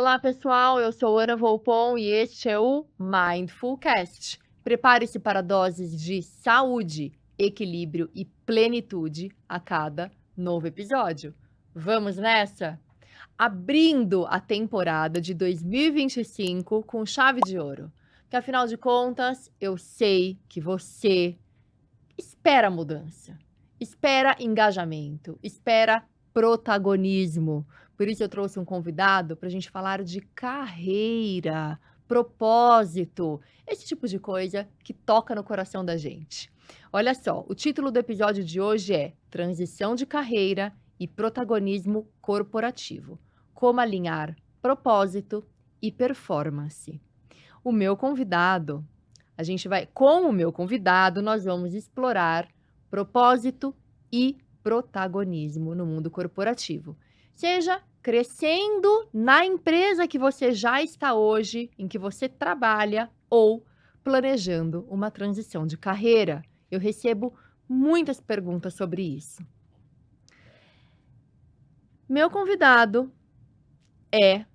Olá, pessoal. Eu sou Ana Volpon e este é o Mindfulcast. Prepare-se para doses de saúde, equilíbrio e plenitude a cada novo episódio. Vamos nessa? Abrindo a temporada de 2025 com chave de ouro. Que afinal de contas, eu sei que você espera mudança, espera engajamento, espera protagonismo. Por isso eu trouxe um convidado para a gente falar de carreira, propósito, esse tipo de coisa que toca no coração da gente. Olha só, o título do episódio de hoje é Transição de Carreira e Protagonismo Corporativo. Como alinhar propósito e performance. O meu convidado, com o meu convidado, nós vamos explorar propósito e protagonismo no mundo corporativo. Seja crescendo na empresa que você já está hoje, em que você trabalha, ou planejando uma transição de carreira. Eu recebo muitas perguntas sobre isso. Meu convidado é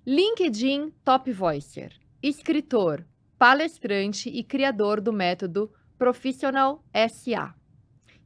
LinkedIn Top Voicer, escritor, palestrante e criador do método Professional SA,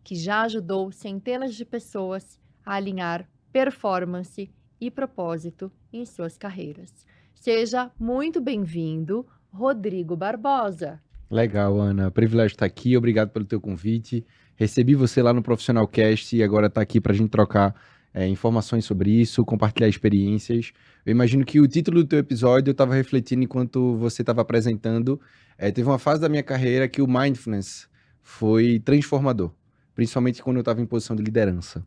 que já ajudou centenas de pessoas a alinhar performance e propósito em suas carreiras. Seja muito bem-vindo, Rodrigo Barbosa. Legal, Ana. Privilégio estar aqui. Obrigado pelo teu convite. Recebi você lá no Profissional Cast e agora está aqui para a gente trocar informações sobre isso, compartilhar experiências. Eu imagino que o título do teu episódio eu estava refletindo enquanto você estava apresentando. Teve uma fase da minha carreira que o mindfulness foi transformador, principalmente quando eu estava em posição de liderança.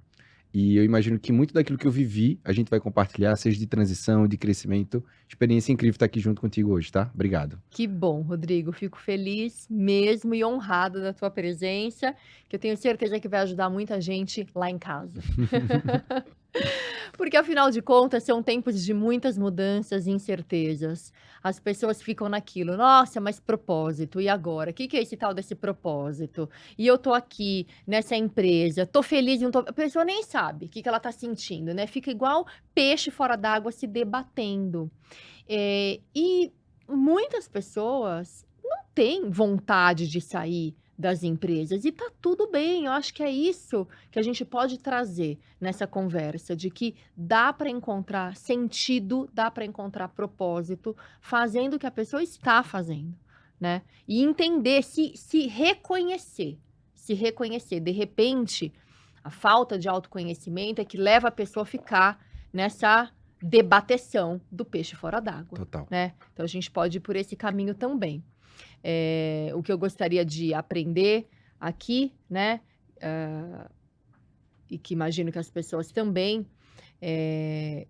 E eu imagino que muito daquilo que eu vivi, a gente vai compartilhar, seja de transição, de crescimento. Experiência incrível estar aqui junto contigo hoje, tá? Obrigado. Que bom, Rodrigo. Fico feliz mesmo e honrada da tua presença, que eu tenho certeza que vai ajudar muita gente lá em casa. Porque, afinal de contas, são tempos de muitas mudanças e incertezas. As pessoas ficam naquilo, nossa, mas propósito, e agora? O que é esse tal desse propósito? E eu tô aqui nessa empresa, tô feliz, não tô... A pessoa nem sabe o que ela tá sentindo, né? Fica igual peixe fora d'água se debatendo. E muitas pessoas não têm vontade de sair das empresas e tá tudo bem. Eu acho que é isso que a gente pode trazer nessa conversa, de que dá para encontrar sentido, dá para encontrar propósito, fazendo o que a pessoa está fazendo, né? E entender, se reconhecer, De repente, a falta de autoconhecimento é que leva a pessoa a ficar nessa debateção do peixe fora d'água. Total. Né? Então a gente pode ir por esse caminho também. O que eu gostaria de aprender aqui, né? E que imagino que as pessoas também,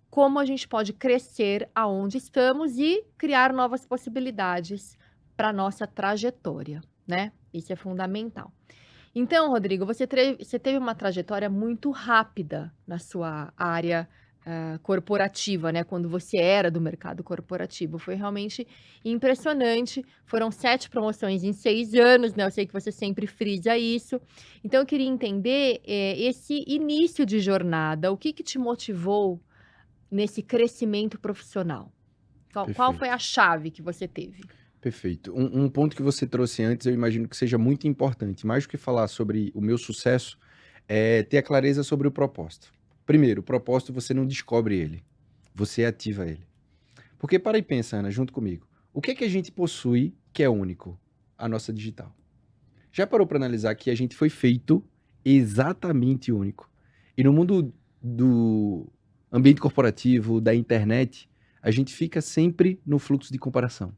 como a gente pode crescer aonde estamos e criar novas possibilidades para a nossa trajetória, né? Isso é fundamental. Então, Rodrigo, você teve uma trajetória muito rápida na sua área corporativa, né? Quando você era do mercado corporativo. Foi realmente impressionante. Foram 7 promoções em 6 anos, né? Eu sei que você sempre frisa isso. Então, eu queria entender esse início de jornada. O que te motivou nesse crescimento profissional? Qual foi a chave que você teve? Perfeito. Um ponto que você trouxe antes, eu imagino que seja muito importante. Mais do que falar sobre o meu sucesso, é ter a clareza sobre o propósito. Primeiro, o propósito você não descobre ele, você ativa ele. Porque para e pensa, Ana, junto comigo. O que é que a gente possui que é único? A nossa digital. Já parou para analisar que a gente foi feito exatamente único? E no mundo do ambiente corporativo, da internet, a gente fica sempre no fluxo de comparação.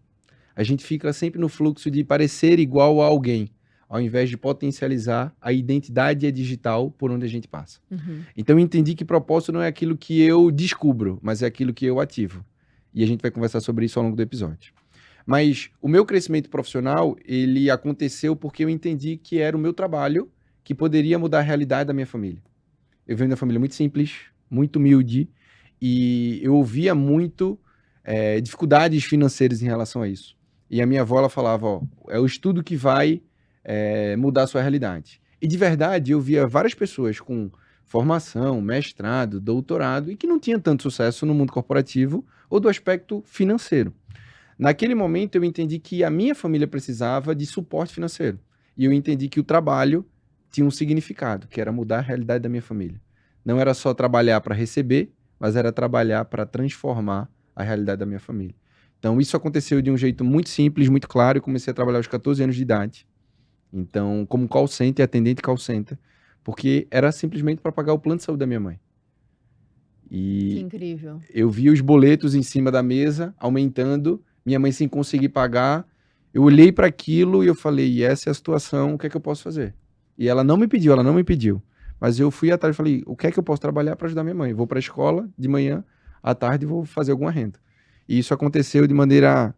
A gente fica sempre no fluxo de parecer igual a alguém, ao invés de potencializar a identidade digital por onde a gente passa. Uhum. Então eu entendi que propósito não é aquilo que eu descubro, mas é aquilo que eu ativo. E a gente vai conversar sobre isso ao longo do episódio. Mas o meu crescimento profissional, ele aconteceu porque eu entendi que era o meu trabalho que poderia mudar a realidade da minha família. Eu venho de uma família muito simples, muito humilde, e eu ouvia muito dificuldades financeiras em relação a isso. E a minha avó, ela falava, ó, é o estudo que vai mudar a sua realidade. E de verdade, eu via várias pessoas com formação, mestrado, doutorado, e que não tinha tanto sucesso no mundo corporativo ou do aspecto financeiro. Naquele momento, eu entendi que a minha família precisava de suporte financeiro. E eu entendi que o trabalho tinha um significado, que era mudar a realidade da minha família. Não era só trabalhar para receber, mas era trabalhar para transformar a realidade da minha família. Então, isso aconteceu de um jeito muito simples, muito claro. Eu comecei a trabalhar aos 14 anos de idade. Então, como call center, atendente call center, porque era simplesmente para pagar o plano de saúde da minha mãe. Que E incrível. eu vi os boletos em cima da mesa aumentando, minha mãe sem conseguir pagar. Eu olhei para aquilo e eu falei, e essa é a situação, o que é que eu posso fazer? E ela não me pediu. Mas eu fui atrás e falei, o que é que eu posso trabalhar para ajudar minha mãe? Vou para a escola de manhã, à tarde vou fazer alguma renda. E isso aconteceu de maneira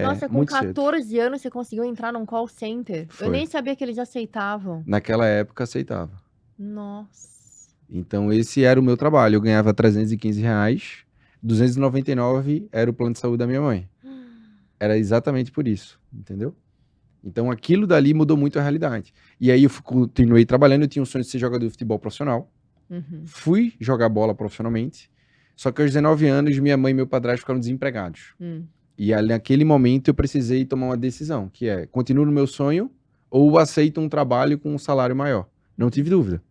Nossa, com muito cedo. 14 anos você conseguiu entrar num call center? Eu Foi. nem sabia que eles aceitavam. Naquela época aceitava. Nossa. Então esse era o meu trabalho. Eu ganhava R$ 315, 299 era o plano de saúde da minha mãe. Era exatamente por isso, entendeu? Então aquilo dali mudou muito a realidade. E aí eu continuei trabalhando, eu tinha um sonho de ser jogador de futebol profissional. Uhum. Fui jogar bola profissionalmente. Só que aos 19 anos, minha mãe e meu padrasto ficaram desempregados. E ali, naquele momento eu precisei tomar uma decisão, que é, continuo no meu sonho ou aceito um trabalho com um salário maior? Não tive dúvida.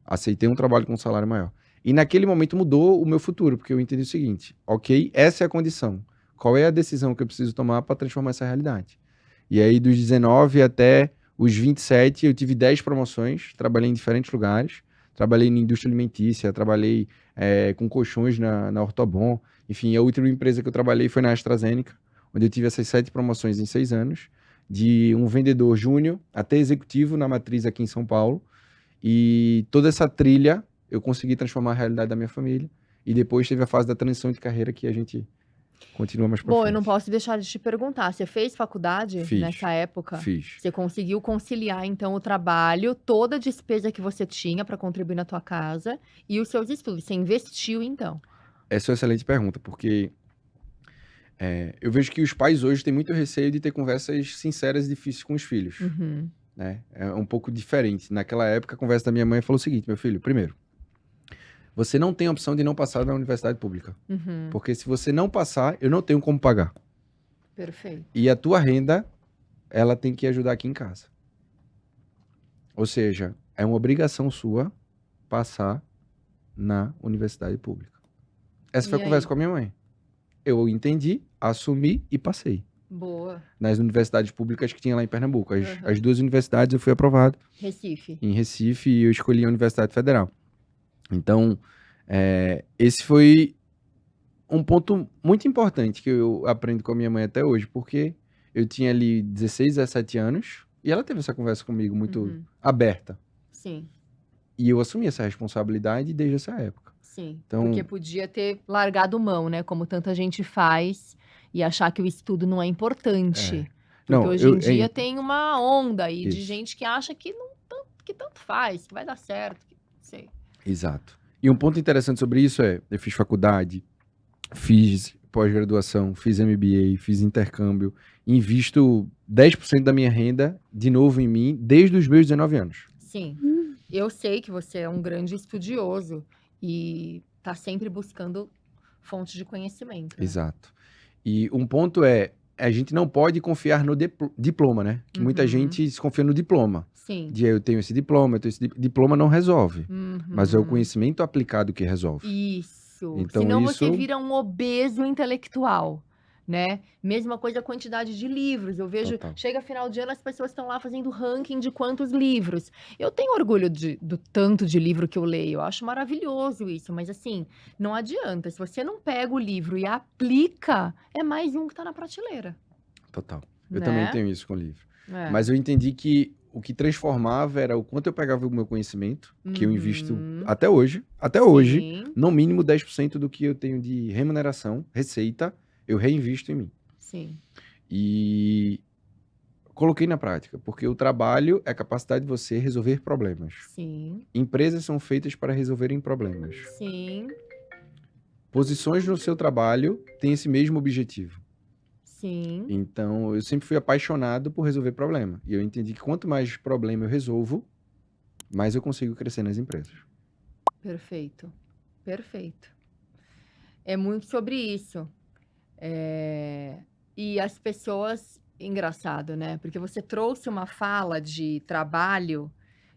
Aceitei um trabalho com um salário maior. E naquele momento mudou o meu futuro, porque eu entendi o seguinte, ok, essa é a condição. Qual é a decisão que eu preciso tomar para transformar essa realidade? E aí, dos 19 até os 27, eu tive 10 promoções, trabalhei em diferentes lugares, trabalhei na indústria alimentícia, trabalhei com colchões na Ortobon, enfim, a última empresa que eu trabalhei foi na AstraZeneca, onde eu tive essas 7 promoções em 6 anos, de um vendedor júnior até executivo na matriz aqui em São Paulo, e toda essa trilha eu consegui transformar a realidade da minha família, e depois teve a fase da transição de carreira que a gente continua mais pra Bom, eu não frente. posso deixar de te perguntar, você fez faculdade Fiz. nessa época? Fiz. Você conseguiu conciliar, então, o trabalho, toda a despesa que você tinha para contribuir na tua casa e os seus estudos. Você investiu, então? Essa é uma excelente pergunta, porque eu vejo que os pais hoje têm muito receio de ter conversas sinceras e difíceis com os filhos, Uhum. né? É um pouco diferente. Naquela época, a conversa da minha mãe falou o seguinte, meu filho, primeiro, você não tem a opção de não passar na universidade pública, Uhum. porque se você não passar, eu não tenho como pagar. Perfeito. E a tua renda, ela tem que ajudar aqui em casa. Ou seja, é uma obrigação sua passar na universidade pública. Essa foi E a conversa aí? com a minha mãe. Eu entendi, assumi e passei. Boa. Nas universidades públicas que tinha lá em Pernambuco. Uhum. As 2 universidades eu fui aprovado Recife. em Recife e eu escolhi a Universidade Federal. Então, esse foi um ponto muito importante que eu aprendo com a minha mãe até hoje, porque eu tinha ali 16, 17 anos e ela teve essa conversa comigo muito aberta. Sim, E eu assumi essa responsabilidade desde essa época. sim. Então- Porque podia ter largado mão, né? Como tanta gente faz e achar que o estudo não é importante. Porque Não, hoje em dia tem uma onda aí de Isso. gente que acha que que tanto faz, que vai dar certo. Não sei. Exato. E um ponto interessante sobre isso eu fiz faculdade, fiz pós-graduação, fiz MBA, fiz intercâmbio, invisto 10% da minha renda de novo em mim desde os meus 19 anos. Sim. Eu sei que você é um grande estudioso e tá sempre buscando fontes de conhecimento, né? Exato. E um ponto a gente não pode confiar no diploma, né? Que muita gente se confia no diploma. Sim. Eu tenho esse diploma, diploma não resolve. Uhum. Mas é o conhecimento aplicado que resolve. Isso. Então, Senão você isso- vira um obeso intelectual, né? Mesma coisa a quantidade de livros. Eu vejo, Total. chega final de ano, as pessoas estão lá fazendo ranking de quantos livros. Eu tenho orgulho do tanto de livro que eu leio. Eu acho maravilhoso isso, mas assim, não adianta. Se você não pega o livro e aplica, é mais um que tá na prateleira. Total. Eu Né? também tenho isso com o livro. É. Mas eu entendi que o que transformava era o quanto eu pegava o meu conhecimento, que eu invisto até hoje, Sim, no mínimo 10% do que eu tenho de remuneração, receita, eu reinvisto em mim. sim. E coloquei na prática, porque o trabalho é a capacidade de você resolver problemas. Sim, Empresas são feitas para resolverem problemas. sim, Posições no seu trabalho têm esse mesmo objetivo. sim. Então, eu sempre fui apaixonado por resolver problema. E eu entendi que quanto mais problema eu resolvo, mais eu consigo crescer nas empresas. Perfeito, perfeito. É muito sobre isso. E as pessoas engraçado, né, porque você trouxe uma fala de trabalho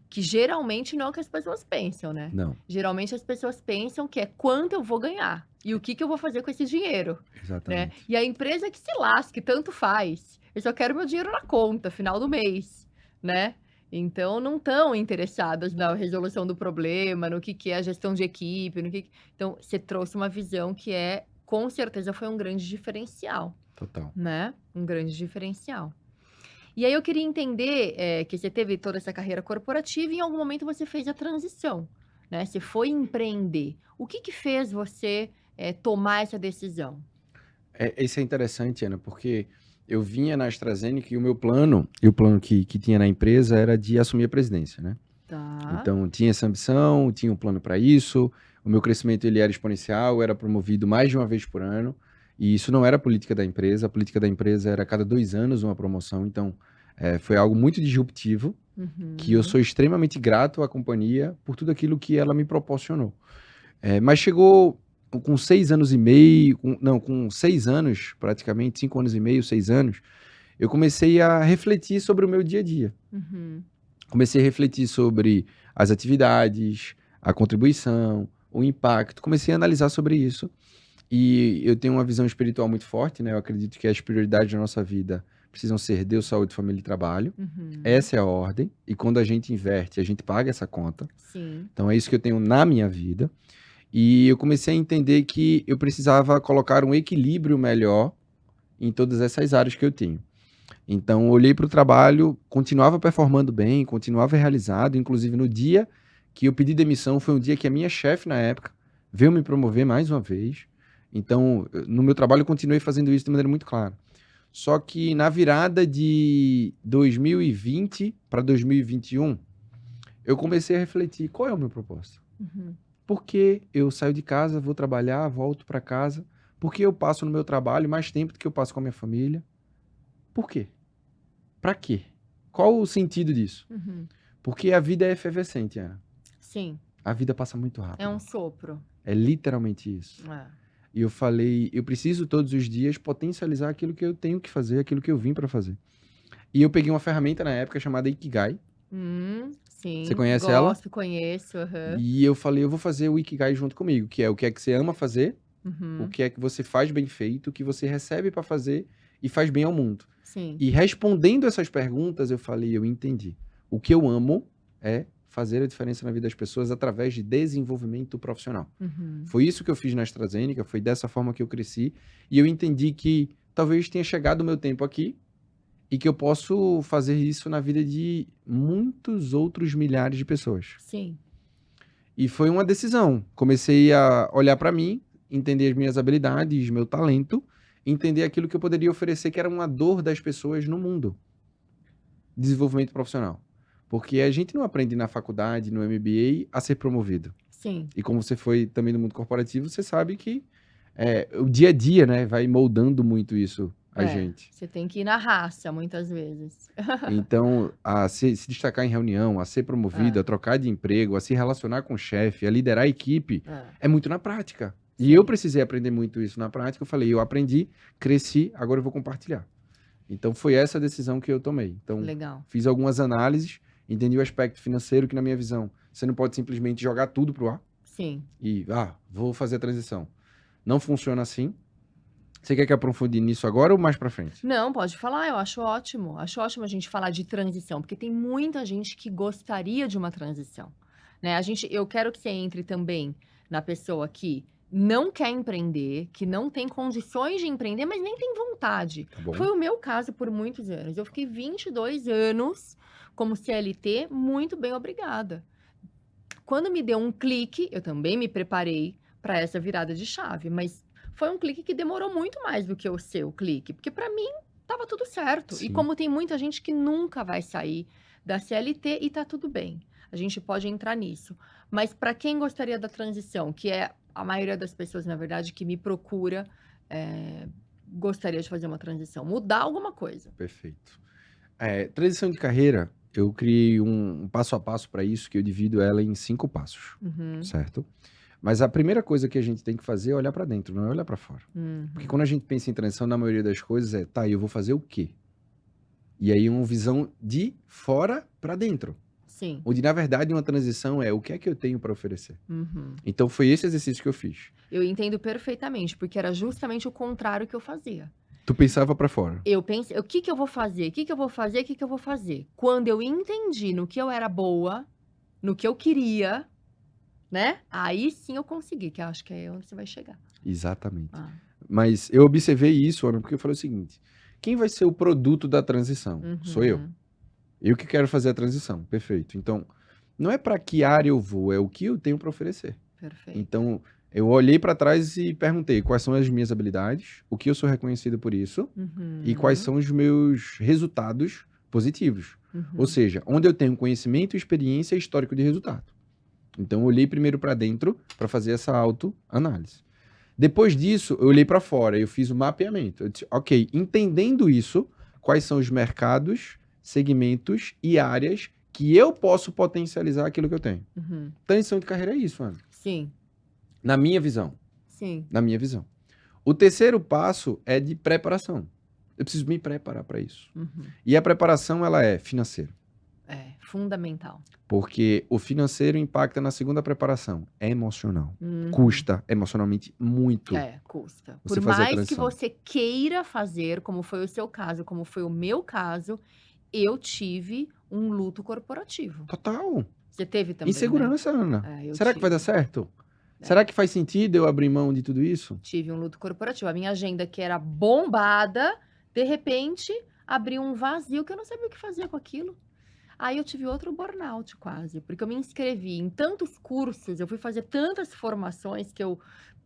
que geralmente não é o que as pessoas pensam, né. Não, Geralmente as pessoas pensam que é quanto eu vou ganhar e o que que eu vou fazer com esse dinheiro, né. exatamente. E a empresa que se lasque, tanto faz, eu só quero meu dinheiro na conta, final do mês, né. Então não estão interessadas na resolução do problema, no que é a gestão de equipe, no que então você trouxe uma visão que com certeza foi um grande diferencial. Total. Né, um grande diferencial. E aí eu queria entender, que você teve toda essa carreira corporativa e em algum momento você fez a transição, né, você foi empreender. O que que fez você, tomar essa decisão? Isso é interessante, Ana, porque eu vinha na AstraZeneca e o plano que tinha na empresa era de assumir a presidência, né? Tá. Então, tinha essa ambição, tinha um plano para isso, o meu crescimento ele era exponencial, eu era promovido mais de uma vez por ano, e isso não era a política da empresa, a política da empresa era a cada 2 anos uma promoção, então foi algo muito disruptivo, que eu Uhum. sou extremamente grato à companhia por tudo aquilo que ela me proporcionou. Mas chegou com 6 anos e meio, com 6 anos, praticamente, 5 anos e meio, 6 anos, eu comecei a refletir sobre o meu dia a dia. Uhum. Comecei a refletir sobre as atividades, a contribuição, o impacto. Comecei a analisar sobre isso. E eu tenho uma visão espiritual muito forte, né? Eu acredito que as prioridades da nossa vida precisam ser Deus, saúde, família e trabalho. Uhum. Essa é a ordem. E quando a gente inverte, a gente paga essa conta. Sim. Então é isso que eu tenho na minha vida. E eu comecei a entender que eu precisava colocar um equilíbrio melhor em todas essas áreas que eu tenho. Então, olhei para o trabalho, continuava performando bem, continuava realizado, inclusive no dia que eu pedi demissão, foi um dia que a minha chefe na época veio me promover mais uma vez. Então, no meu trabalho, eu continuei fazendo isso de maneira muito clara. Só que na virada de 2020 para 2021, eu comecei a refletir, qual é o meu propósito? Uhum. Por que eu saio de casa, vou trabalhar, volto para casa? Por que eu passo no meu trabalho mais tempo do que eu passo com a minha família? Por quê? Pra quê? Qual o sentido disso? Uhum. Porque a vida é efervescente, Ana. Sim, A vida passa muito é um rápido. sopro. É literalmente isso. É. E eu falei, eu preciso todos os dias potencializar aquilo que eu tenho que fazer, aquilo que eu vim pra fazer. E eu peguei uma ferramenta na época chamada Ikigai. Você Sim, conhece ela? gosto, conheço, aham. E eu falei, eu vou fazer o Ikigai junto comigo, que é o que é que você ama fazer, o Uhum. que é que você faz bem feito, o que você recebe pra fazer e faz bem ao mundo. Sim. E respondendo essas perguntas, eu falei, eu entendi. O que eu amo é fazer a diferença na vida das pessoas através de desenvolvimento profissional. Uhum. Foi isso que eu fiz na AstraZeneca, foi dessa forma que eu cresci, e eu entendi que talvez tenha chegado o meu tempo aqui e que eu posso fazer isso na vida de muitos outros milhares de pessoas. Sim. E foi uma decisão. Comecei a olhar para mim, entender as minhas habilidades, meu talento, entender aquilo que eu poderia oferecer, que era uma dor das pessoas no mundo. Desenvolvimento profissional. Porque a gente não aprende na faculdade, no MBA, a ser promovido. Sim. E como você foi também no mundo corporativo, você sabe que o dia a dia, né, vai moldando muito isso a gente. Você tem que ir na raça, muitas vezes. Então, a se destacar em reunião, a ser promovido, É, a trocar de emprego, a se relacionar com o chefe, a liderar a equipe, é. é muito na prática. E eu Sim. precisei aprender muito isso na prática. Eu falei, eu aprendi, cresci, agora eu vou compartilhar. Então, foi essa a decisão que eu tomei. Então, Legal. fiz algumas análises, entendi o aspecto financeiro, que na minha visão, você não pode simplesmente jogar tudo pro ar Sim. e, vou fazer a transição. Não funciona assim. Você quer que eu aprofunde nisso agora ou mais pra frente? Não, pode falar, eu acho ótimo. Acho ótimo a gente falar de transição, porque tem muita gente que gostaria de uma transição, né. Eu quero que você entre também na pessoa que não quer empreender, que não tem condições de empreender, mas nem tem vontade. Tá bom? Foi o meu caso por muitos anos. Eu fiquei 22 anos como CLT, muito bem, obrigada. Quando me deu um clique, eu também me preparei para essa virada de chave, mas foi um clique que demorou muito mais do que o seu clique, porque para mim estava tudo certo. E Sim. como tem muita gente que nunca vai sair da CLT e tá tudo bem. A gente pode entrar nisso. Mas para quem gostaria da transição, que é a maioria das pessoas, na verdade, que me procura, gostaria de fazer uma transição, mudar alguma coisa. Perfeito. Transição de carreira, eu criei um passo a passo para isso, que eu divido ela em 5 passos, Uhum, certo? Mas a primeira coisa que a gente tem que fazer é olhar para dentro, não é olhar para fora. Porque uhum. quando a gente pensa em transição, na maioria das coisas tá, eu vou fazer o quê? E aí uma visão de fora para dentro. Sim. Onde, na verdade, uma transição é o que é que eu tenho para oferecer. Uhum. Então, foi esse exercício que eu fiz. Eu entendo perfeitamente, porque era justamente o contrário que eu fazia. Tu pensava para fora. Eu pensei, o que que eu vou fazer? O que que eu vou fazer? O que que eu vou fazer? Quando eu entendi no que eu era boa, no que eu queria, né? Aí sim eu consegui, que eu acho que é onde você vai chegar. Exatamente. Ah, Mas eu observei isso, Ana, porque eu falei o seguinte: quem vai ser o produto da transição? Sou eu. uhum, Eu que quero fazer a transição. Perfeito. Então, não é para que área eu vou, é o que eu tenho para oferecer. perfeito. Então, eu olhei para trás e perguntei quais são as minhas habilidades, o que eu sou reconhecido por isso e quais Uhum, são os meus resultados positivos. Ou uhum, seja, onde eu tenho conhecimento, experiência e histórico de resultado. Então, eu olhei primeiro para dentro para fazer essa autoanálise. Depois disso, eu olhei para fora, eu fiz o mapeamento. Eu disse, ok, entendendo isso, quais são os mercados, segmentos e áreas que eu posso potencializar aquilo que eu tenho. uhum. Transição de carreira é isso, Ana. Sim, Na minha visão. sim. Na minha visão. O terceiro passo é de preparação. Eu preciso me preparar para isso. Uhum. E a preparação, ela é financeira. É fundamental. Porque o financeiro impacta na segunda preparação. É emocional. Uhum. Custa emocionalmente muito Custa. você Por fazer a mais que transição. você queira fazer, como foi o seu caso, como foi o meu caso, eu tive um luto corporativo. Total. Você teve também, né? Insegurança, Ana. Eu Será que vai dar tive. certo? Será que faz sentido eu abrir mão de tudo isso? Tive um luto corporativo. A minha agenda, que era bombada, de repente abriu um vazio que eu não sabia o que fazer com aquilo. Aí eu tive outro burnout quase, porque eu me inscrevi em tantos cursos, eu fui fazer tantas formações que eu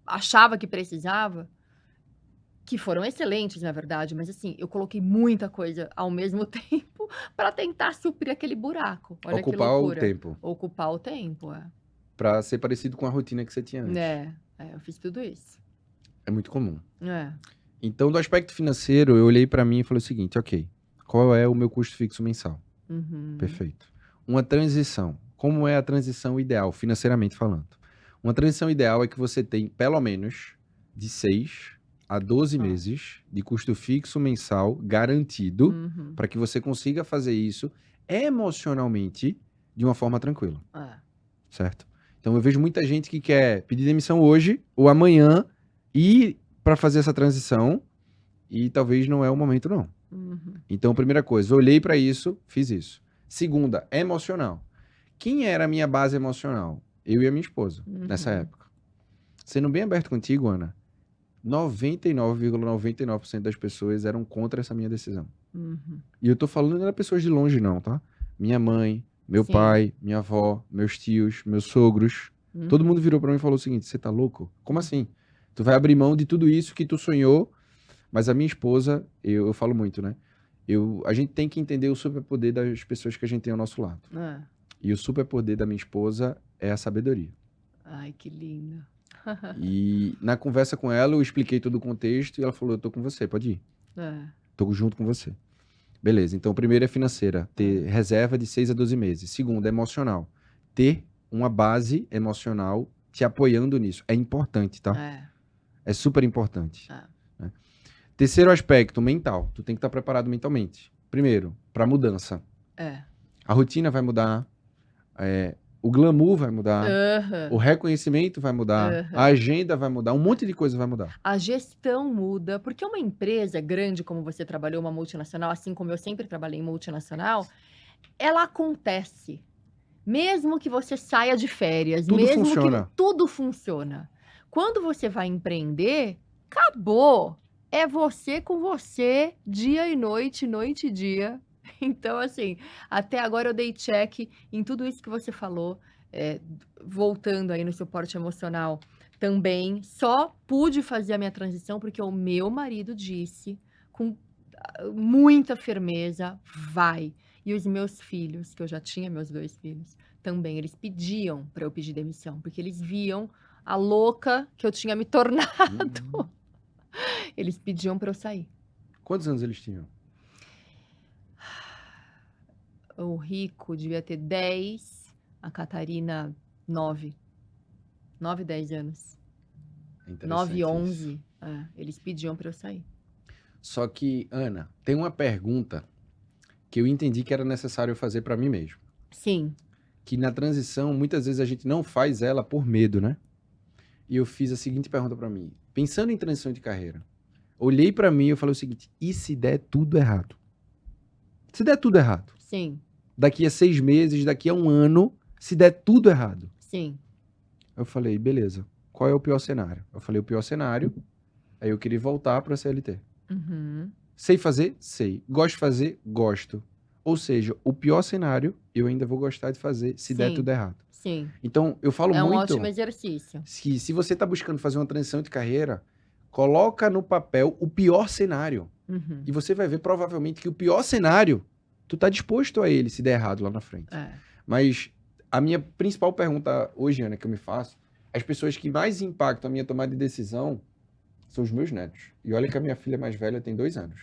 achava que precisava, que foram excelentes, na verdade, mas assim, eu coloquei muita coisa ao mesmo tempo para tentar suprir aquele buraco. Olha que Ocupar o loucura. tempo. Ocupar o tempo, é. Pra ser parecido com a rotina que você tinha antes. Eu fiz tudo isso. É muito comum. É. Então, do aspecto financeiro, eu olhei pra mim e falei o seguinte, ok, qual é o meu custo fixo mensal? Uhum. Perfeito. Uma transição. Como é a transição ideal, financeiramente falando? Uma transição ideal é que você tem pelo menos de 6 a 12 Ah. meses de custo fixo mensal garantido Uhum. para que você consiga fazer isso emocionalmente de uma forma tranquila, É. certo? Então eu vejo muita gente que quer pedir demissão hoje ou amanhã e para fazer essa transição e talvez não é o momento não. Uhum. Então, primeira coisa, olhei para isso, fiz isso. Segunda, emocional. Quem era a minha base emocional? Eu e a minha esposa, nessa Uhum. época. Sendo bem aberto contigo, Ana, 99,99% das pessoas eram contra essa minha decisão. Uhum. E eu tô falando não era pessoas de longe não, tá? Minha mãe, meu Sim. pai, minha avó, meus tios, meus sogros. Todo Uhum. mundo virou para mim e falou o seguinte, você tá louco? Como assim? Tu vai abrir mão de tudo isso que tu sonhou? Mas a minha esposa, eu falo muito, né? A gente tem que entender o superpoder das pessoas que a gente tem ao nosso lado. É. E o superpoder da minha esposa é a sabedoria. Ai, que lindo. E na conversa com ela, eu expliquei todo o contexto e ela falou, eu tô com você, pode ir. É. Tô junto com você. Beleza, então primeiro é financeira, ter reserva de 6 a 12 meses. Segundo, é emocional. Ter uma base emocional te apoiando nisso. É importante, tá? É super importante. É. Né? Terceiro aspecto, mental. Tu tem que estar preparado mentalmente. Primeiro, para mudança. É. A rotina vai mudar, o glamour vai mudar, o Aham. reconhecimento vai mudar, a Aham. agenda vai mudar, um monte de coisa vai mudar. A gestão muda, porque uma empresa grande, como você trabalhou, uma multinacional, assim como eu sempre trabalhei em multinacional, ela acontece. Mesmo que você saia de férias, Tudo mesmo que funciona. tudo funciona. Quando você vai empreender, acabou. É você com você, dia e noite, noite e dia. Então, assim, até agora eu dei check em tudo isso que você falou, voltando aí no suporte emocional também. Só pude fazer a minha transição porque o meu marido disse com muita firmeza, vai. E os meus filhos, que eu já tinha meus 2 filhos, também, eles pediam para eu pedir demissão, porque eles viam a louca que eu tinha me tornado. Eles pediam para eu sair. Quantos anos eles tinham? o Rico devia ter 10, a Catarina 9. 9, 10 anos. É 9, interessante isso. 11. Eles pediam para eu sair. Só que, Ana, tem uma pergunta que eu entendi que era necessário eu fazer para mim mesmo. Sim. Que na transição, muitas vezes a gente não faz ela por medo, né? E eu fiz a seguinte pergunta para mim. Pensando em transição de carreira, olhei para mim e eu falei o seguinte, e se der tudo errado? Se der tudo errado, Sim. daqui a 6 meses, daqui a 1 ano, se der tudo errado. Sim. Eu falei, beleza, qual é o pior cenário? Eu falei, o pior cenário, aí eu queria voltar para a CLT. Uhum. Sei fazer? Sei. Gosto de fazer? Gosto. Ou seja, o pior cenário, eu ainda vou gostar de fazer se der Sim. tudo errado. Sim. Então, eu falo É um muito ótimo exercício. que se você está buscando fazer uma transição de carreira, coloca no papel o pior cenário. Uhum. E você vai ver provavelmente que o pior cenário, tu tá disposto a ele se der errado lá na frente. Mas a minha principal pergunta hoje, Ana, que eu me faço, as pessoas que mais impactam a minha tomada de decisão são os meus netos. E olha que a minha filha mais velha tem 2 anos.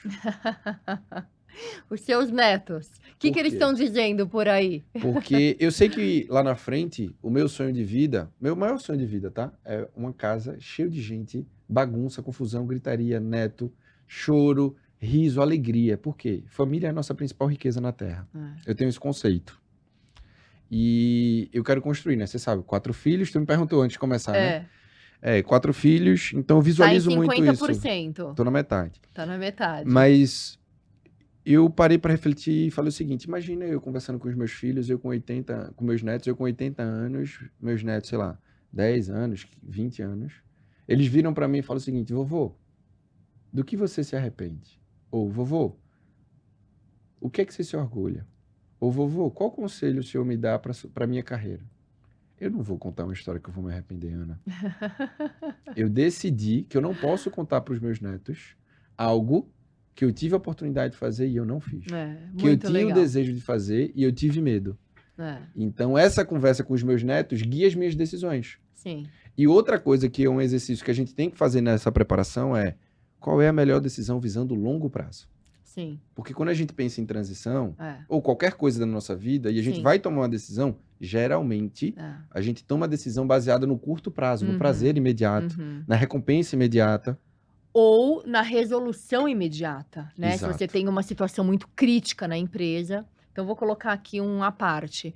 Os seus netos. O que Por eles quê? estão dizendo por aí? Porque eu sei que lá na frente, o meu sonho de vida, meu maior sonho de vida, tá? É uma casa cheia de gente, bagunça, confusão, gritaria, neto, choro, riso, alegria. Por quê? Família é a nossa principal riqueza na Terra. Eu tenho esse conceito. E eu quero construir, né? Você sabe, 4 filhos. Tu me perguntou antes de começar, né? 4 filhos. Então eu Tá em visualizo muito isso. 50%. Tô na metade. Tá na metade. Mas eu parei para refletir e falei o seguinte, imagina eu conversando com os meus filhos, com meus netos, eu com 80 anos, meus netos, sei lá, 10 anos, 20 anos. Eles viram para mim e falam o seguinte, vovô, do que você se arrepende? Ou, vovô, o que é que você se orgulha? Ou, vovô, qual conselho o senhor me dá para minha carreira? Eu não vou contar uma história que eu vou me arrepender, Ana. Eu decidi que eu não posso contar para os meus netos algo que eu tive a oportunidade de fazer e eu não fiz. Que eu tinha o desejo de fazer e eu tive medo. Então, essa conversa com os meus netos guia as minhas decisões. Sim. E outra coisa que é um exercício que a gente tem que fazer nessa preparação é qual é a melhor decisão visando o longo prazo. Sim. Porque quando a gente pensa em transição, ou qualquer coisa da nossa vida, e a gente vai tomar uma decisão, geralmente, a gente toma a decisão baseada no curto prazo, no prazer imediato, na recompensa imediata. Ou na resolução imediata, né? Exato. Se você tem uma situação muito crítica na empresa. Então, vou colocar aqui uma parte.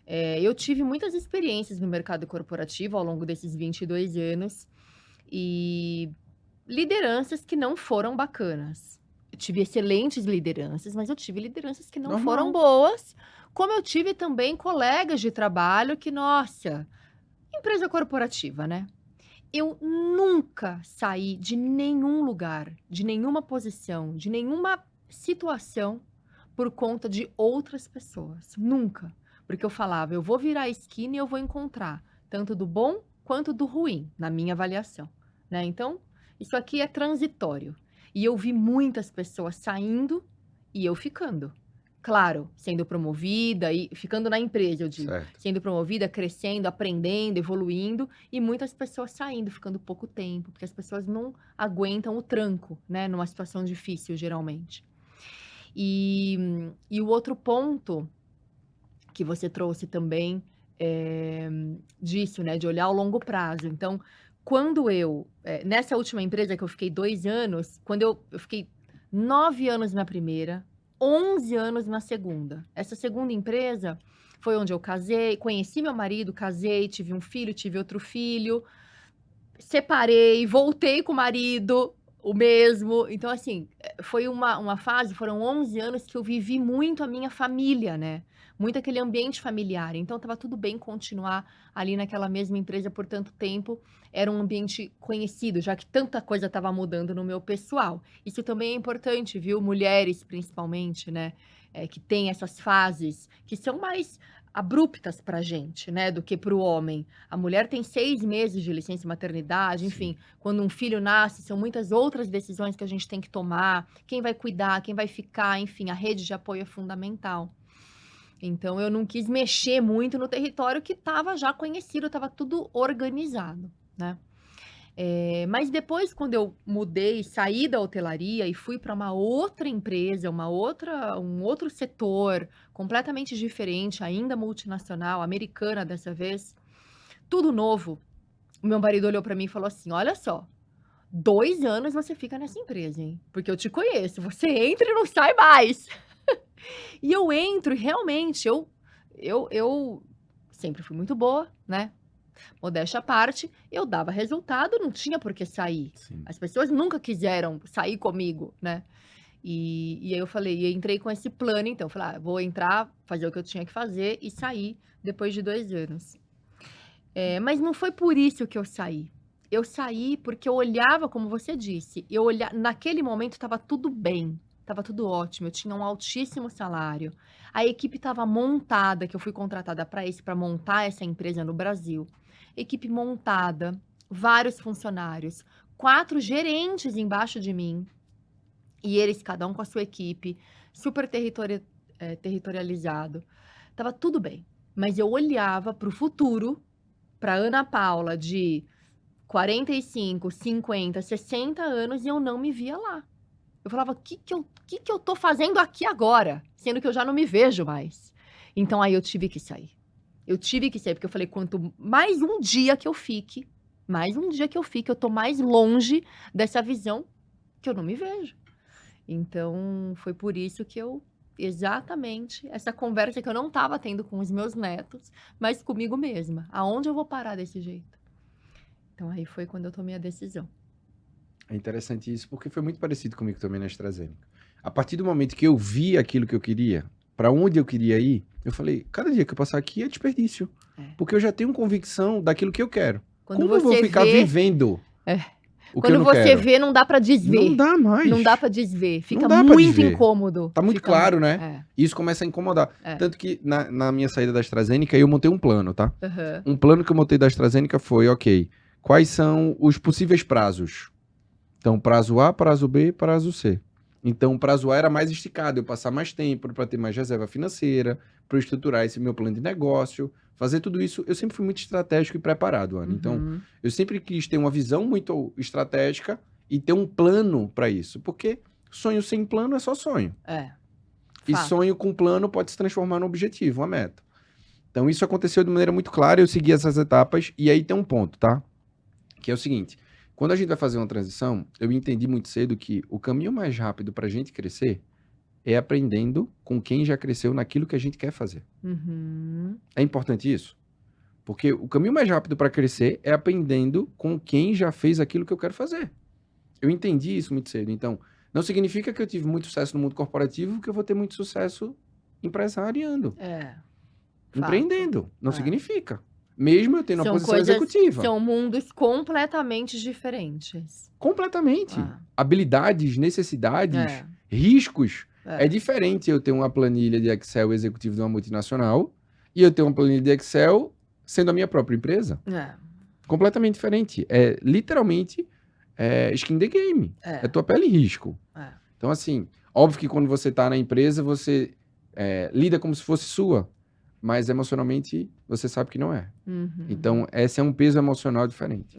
Eu tive muitas experiências no mercado corporativo ao longo desses 22 anos. E lideranças que não foram bacanas. Eu tive excelentes lideranças, mas eu tive lideranças que não foram boas. Como eu tive também colegas de trabalho que, nossa, empresa corporativa, né? Eu nunca saí de nenhum lugar, de nenhuma posição, de nenhuma situação por conta de outras pessoas. Nunca. Porque eu falava, eu vou virar a esquina e eu vou encontrar tanto do bom quanto do ruim, na minha avaliação, né? Então, isso aqui é transitório. E eu vi muitas pessoas saindo e eu ficando. Claro, sendo promovida e ficando na empresa, eu digo. Certo. Sendo promovida, crescendo, aprendendo, evoluindo. E muitas pessoas saindo, ficando pouco tempo. Porque as pessoas não aguentam o tranco, né? Numa situação difícil, geralmente. E o outro ponto que você trouxe também disso, né? De olhar ao longo prazo. Então, quando nessa última empresa que eu fiquei 2 anos, quando eu fiquei 9 anos na primeira, 11 anos na segunda. Essa segunda empresa foi onde eu casei, conheci meu marido, casei, tive um filho, tive outro filho, separei, voltei com o marido, o mesmo. Então, assim, foi uma fase, foram 11 anos que eu vivi muito a minha família, né? Muito aquele ambiente familiar. Então, estava tudo bem continuar ali naquela mesma empresa por tanto tempo. Era um ambiente conhecido, já que tanta coisa estava mudando no meu pessoal. Isso também é importante, viu? Mulheres, principalmente, né? Que tem essas fases que são mais abruptas pra gente, né? Do que pro homem. A mulher tem 6 meses de licença maternidade, enfim. Quando um filho nasce, são muitas outras decisões que a gente tem que tomar. Quem vai cuidar, quem vai ficar, enfim. A rede de apoio é fundamental. Então, eu não quis mexer muito no território que estava já conhecido, estava tudo organizado, né? Mas depois, quando eu mudei, saí da hotelaria e fui para uma outra empresa, um outro setor completamente diferente, ainda multinacional, americana dessa vez, tudo novo. O meu marido olhou para mim e falou assim: Olha só, 2 anos você fica nessa empresa, hein? Porque eu te conheço, você entra e não sai mais. E eu entro e realmente eu sempre fui muito boa, né? Modéstia à parte, eu dava resultado, não tinha por que sair. Sim. As pessoas nunca quiseram sair comigo, né? E aí eu falei, e entrei com esse plano, então. Falei, vou entrar, fazer o que eu tinha que fazer e sair depois de 2 anos. Mas não foi por isso que eu saí. Eu saí porque eu olhava, como você disse, naquele momento estava tudo bem, estava tudo ótimo, eu tinha um altíssimo salário. A equipe estava montada, que eu fui contratada para montar essa empresa no Brasil. Equipe montada, vários funcionários, 4 gerentes embaixo de mim, e eles, cada um com a sua equipe, super territorializado. Tava tudo bem, mas eu olhava para o futuro, para Ana Paula de 45, 50, 60 anos e eu não me via lá. Eu falava, o que que eu tô fazendo aqui agora? Sendo que eu já não me vejo mais. Então aí eu tive que sair. Eu tive que sair, porque eu falei, quanto mais um dia que eu fique, eu tô mais longe dessa visão que eu não me vejo. Então, foi por isso que exatamente, essa conversa que eu não estava tendo com os meus netos, mas comigo mesma. Aonde eu vou parar desse jeito? Então, aí foi quando eu tomei a decisão. É interessante isso, porque foi muito parecido comigo também na AstraZeneca. A partir do momento que eu vi aquilo que eu queria, para onde eu queria ir, eu falei, cada dia que eu passar aqui é desperdício. Porque eu já tenho convicção daquilo que eu quero. Como eu vou ficar vivendo o que eu Quando não você quero? vê, não dá pra desver. Não dá mais. Não dá pra desver. Fica Não dá pra muito desver. incômodo. Tá muito Fica claro, muito- né? Isso começa a incomodar. É. Tanto que na minha saída da AstraZeneca, eu montei um plano, tá? Aham. Um plano que eu montei da AstraZeneca foi, ok, quais são os possíveis prazos? Então, prazo A, prazo B, prazo C. Então, o prazo A era mais esticado, eu passar mais tempo para ter mais reserva financeira, para eu estruturar esse meu plano de negócio, fazer tudo isso. Eu sempre fui muito estratégico e preparado, Ana. Então, Uhum. eu sempre quis ter uma visão muito estratégica e ter um plano para isso. Porque sonho sem plano é só sonho. E Fato. sonho com plano pode se transformar num objetivo, uma meta. Então, isso aconteceu de maneira muito clara, eu segui essas etapas, e aí tem um ponto, tá? Que é o seguinte, quando a gente vai fazer uma transição, eu entendi muito cedo que o caminho mais rápido para a gente crescer é aprendendo com quem já cresceu naquilo que a gente quer fazer. Uhum. É importante isso? Porque o caminho mais rápido para crescer é aprendendo com quem já fez aquilo que eu quero fazer. Eu entendi isso muito cedo. Então, não significa que eu tive muito sucesso no mundo corporativo que eu vou ter muito sucesso empresariando, Fato. empreendendo. Não É. significa. Mesmo eu tendo uma São posição coisas- executiva. São mundos completamente diferentes. Completamente. Ah. Habilidades, necessidades, É. riscos. É diferente eu ter uma planilha de Excel executivo de uma multinacional e eu ter uma planilha de Excel sendo a minha própria empresa. Completamente diferente. É literalmente skin the game. É tua pele em risco. Então, assim, óbvio que quando você tá na empresa, você lida como se fosse sua, mas emocionalmente você sabe que não é. Uhum. Então, esse é um peso emocional diferente.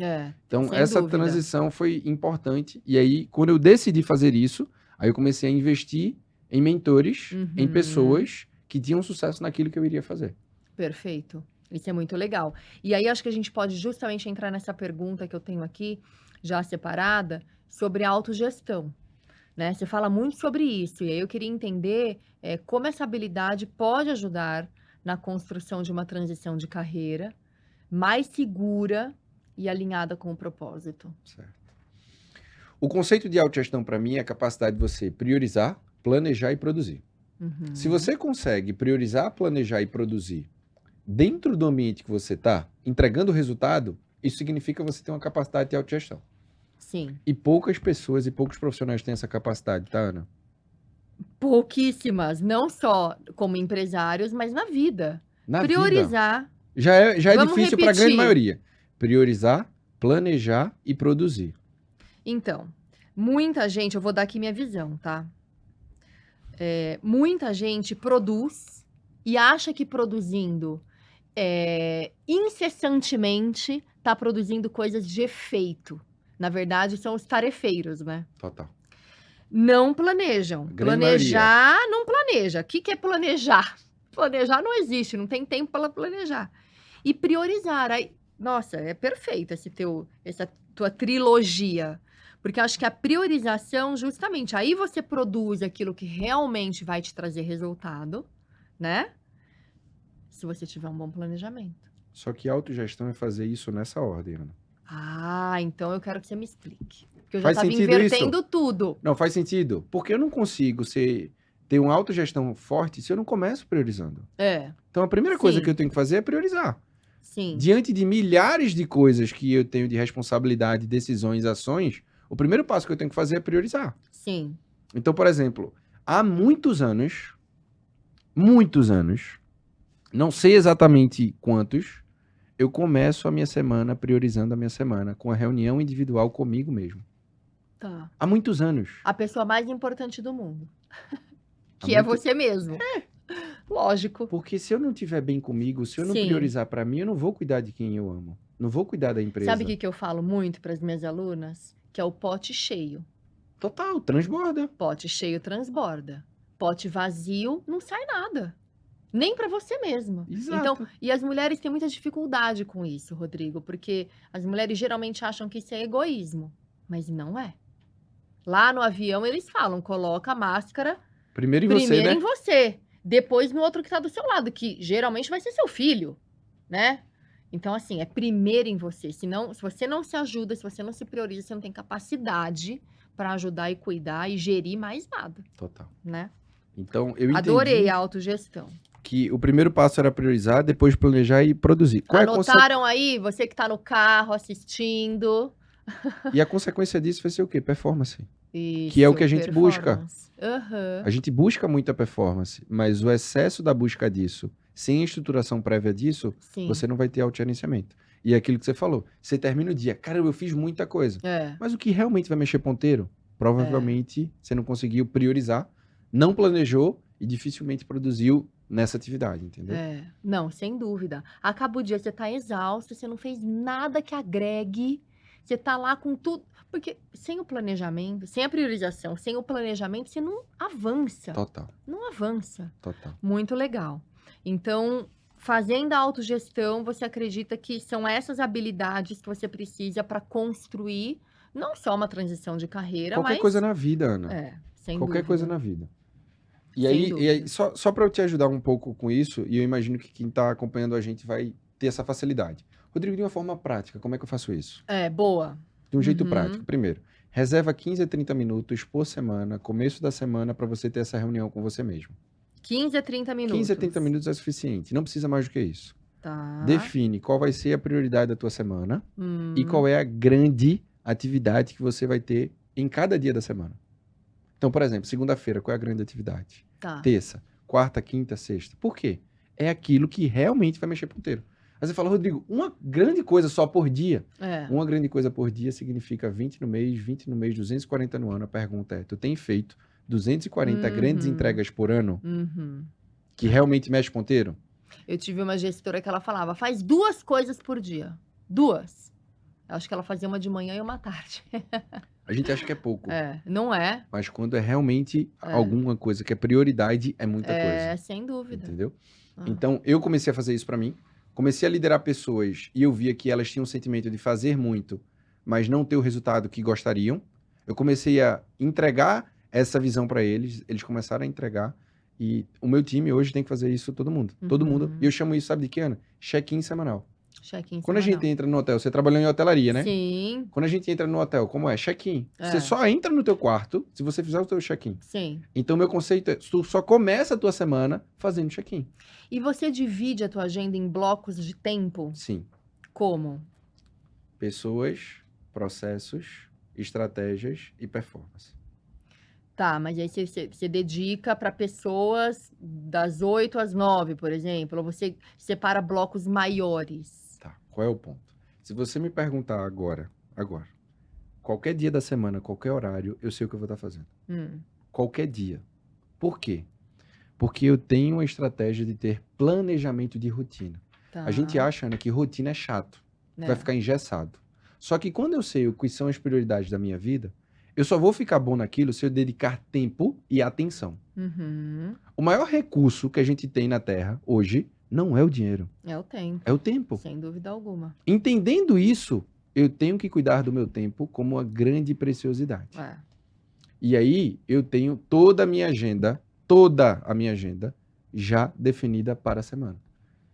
Então, sem essa dúvida. transição foi importante. E aí, quando eu decidi fazer isso, aí eu comecei a investir em mentores, em Uhum. pessoas que tinham sucesso naquilo que eu iria fazer. Perfeito. Isso é muito legal. E aí, acho que a gente pode justamente entrar nessa pergunta que eu tenho aqui, já separada, sobre autogestão. Né? Você fala muito sobre isso. E aí eu queria entender como essa habilidade pode ajudar na construção de uma transição de carreira mais segura e alinhada com o propósito. Certo. O conceito de autogestão, para mim, é a capacidade de você priorizar, planejar e produzir. Uhum. Se você consegue priorizar, planejar e produzir dentro do ambiente que você está, entregando o resultado, isso significa que você tem uma capacidade de autogestão. Sim. E poucas pessoas e poucos profissionais têm essa capacidade, tá, Ana? Pouquíssimas, não só como empresários, mas na vida. Na vida. Priorizar. Já é Vamos difícil para a grande repetir. maioria. Priorizar, planejar e produzir. Então, muita gente, eu vou dar aqui minha visão, tá? Muita gente produz e acha que produzindo incessantemente tá produzindo coisas de efeito. Na verdade, são os tarefeiros, né? Total. Não planejam. Grande Planejar, não planeja. O que que é planejar? Planejar não existe, não tem tempo para planejar. E priorizar. Aí, nossa, é perfeito essa tua trilogia. Porque eu acho que a priorização, justamente, aí você produz aquilo que realmente vai te trazer resultado, né? Se você tiver um bom planejamento. Só que autogestão é fazer isso nessa ordem, Ana. Ah, então eu quero que você me explique. Porque eu já Faz estava sentido invertendo isso? tudo. Não, faz sentido. Porque eu não consigo ter uma autogestão forte se eu não começo priorizando. É, Então, a primeira coisa Sim. que eu tenho que fazer é priorizar. sim. Diante de milhares de coisas que eu tenho de responsabilidade, decisões, ações, o primeiro passo que eu tenho que fazer é priorizar. Sim. Então, por exemplo, há muitos anos, não sei exatamente quantos, eu começo a minha semana priorizando a minha semana com a reunião individual comigo mesmo. Tá. Há muitos anos. A pessoa mais importante do mundo. Há Que é muito- você mesmo. Lógico. Porque se eu não estiver bem comigo, se eu não Sim. priorizar para mim, eu não vou cuidar de quem eu amo. Não vou cuidar da empresa. Sabe o que eu falo muito para as minhas alunas? Que é o pote cheio. Total, transborda. Pote cheio transborda. Pote vazio não sai nada. Nem para você mesma. Exato. Então, e as mulheres têm muita dificuldade com isso, Rodrigo, porque as mulheres geralmente acham que isso é egoísmo, mas não é. Lá no avião eles falam, coloca a máscara Primeiro em você, primeiro né? em você, depois no outro que tá do seu lado, que geralmente vai ser seu filho, né? Então, assim, é primeiro em você. Senão, se você não se ajuda, se você não se prioriza, você não tem capacidade para ajudar e cuidar e gerir mais nada, Total. né? Então, eu entendi Adorei a autogestão. que o primeiro passo era priorizar, depois planejar e produzir. Qual é a Anotaram aí? Você que tá no carro assistindo. E a consequência disso vai ser o quê? Performance. Isso, Que é o que a gente busca. performance. Aham. A gente busca muita performance, mas o excesso da busca disso, sem estruturação prévia disso, Sim. você não vai ter autogerenciamento. E é aquilo que você falou. Você termina o dia, cara, eu fiz muita coisa. É. Mas o que realmente vai mexer ponteiro? Provavelmente você não conseguiu priorizar, não planejou e dificilmente produziu nessa atividade, entendeu? É. Não, sem dúvida. Acaba o dia, você tá exausto, você não fez nada que agregue, você tá lá com tudo. Porque sem o planejamento, sem a priorização, sem o planejamento, você não avança. Total, Não avança. total. Muito legal. Então, fazendo a autogestão, você acredita que são essas habilidades que você precisa para construir não só uma transição de carreira, Qualquer mas... coisa na vida, Ana. sem Qualquer dúvida. coisa na vida. E Sem aí, dúvida. só para eu te ajudar um pouco com isso, e eu imagino que quem está acompanhando a gente vai ter essa facilidade. Rodrigo, de uma forma prática, como é que eu faço isso? Boa. De um jeito Uhum. prático. Primeiro, reserva 15 a 30 minutos por semana, começo da semana, para você ter essa reunião com você mesmo. 15 a 30 minutos. 15 a 30 minutos é suficiente, não precisa mais do que isso. Tá. Define qual vai ser a prioridade da tua semana e qual é a grande atividade que você vai ter em cada dia da semana. Então, por exemplo, segunda-feira, qual é a grande atividade? Tá. Terça, quarta, quinta, sexta. Por quê? É aquilo que realmente vai mexer ponteiro. Aí você fala, Rodrigo, uma grande coisa só por dia. Uma grande coisa por dia significa 20 no mês, 240 no ano. A pergunta é, tu tem feito 240 grandes entregas por ano que realmente mexe ponteiro? Eu tive uma gestora que ela falava, faz 2 coisas por dia. 2. Eu acho que ela fazia uma de manhã e uma à tarde. A gente acha que é pouco. Não é? Mas quando é realmente alguma coisa que é prioridade, é muita coisa. Sem dúvida. Entendeu? Então, eu comecei a fazer isso pra mim. Comecei a liderar pessoas e eu via que elas tinham o sentimento de fazer muito, mas não ter o resultado que gostariam. Eu comecei a entregar essa visão pra eles. Eles começaram a entregar. E o meu time hoje tem que fazer isso todo mundo. Todo mundo. E eu chamo isso, sabe de que, Ana? Check-in semanal. Check-in Quando a semanal. gente entra no hotel, você trabalhou em hotelaria, né? Sim. Quando a gente entra no hotel, como é? Check-in. Você só entra no teu quarto se você fizer o teu check-in. Sim. Então, meu conceito é, tu só começa a tua semana fazendo check-in. E você divide a tua agenda em blocos de tempo? Sim. Como? Pessoas, processos, estratégias e performance. Tá, mas aí você dedica para pessoas das 8 às 9, por exemplo, ou você separa blocos maiores? Tá, qual é o ponto? Se você me perguntar agora, qualquer dia da semana, qualquer horário, eu sei o que eu vou estar fazendo. Qualquer dia. Por quê? Porque eu tenho uma estratégia de ter planejamento de rotina. Tá. A gente acha, Ana, que rotina é chato. vai É. ficar engessado. Só que quando eu sei quais são as prioridades da minha vida, eu só vou ficar bom naquilo se eu dedicar tempo e atenção. Uhum. O maior recurso que a gente tem na Terra hoje não é o dinheiro, É o tempo, é o tempo. sem dúvida alguma. Entendendo isso, eu tenho que cuidar do meu tempo como uma grande preciosidade. É. E aí eu tenho toda a minha agenda já definida para a semana.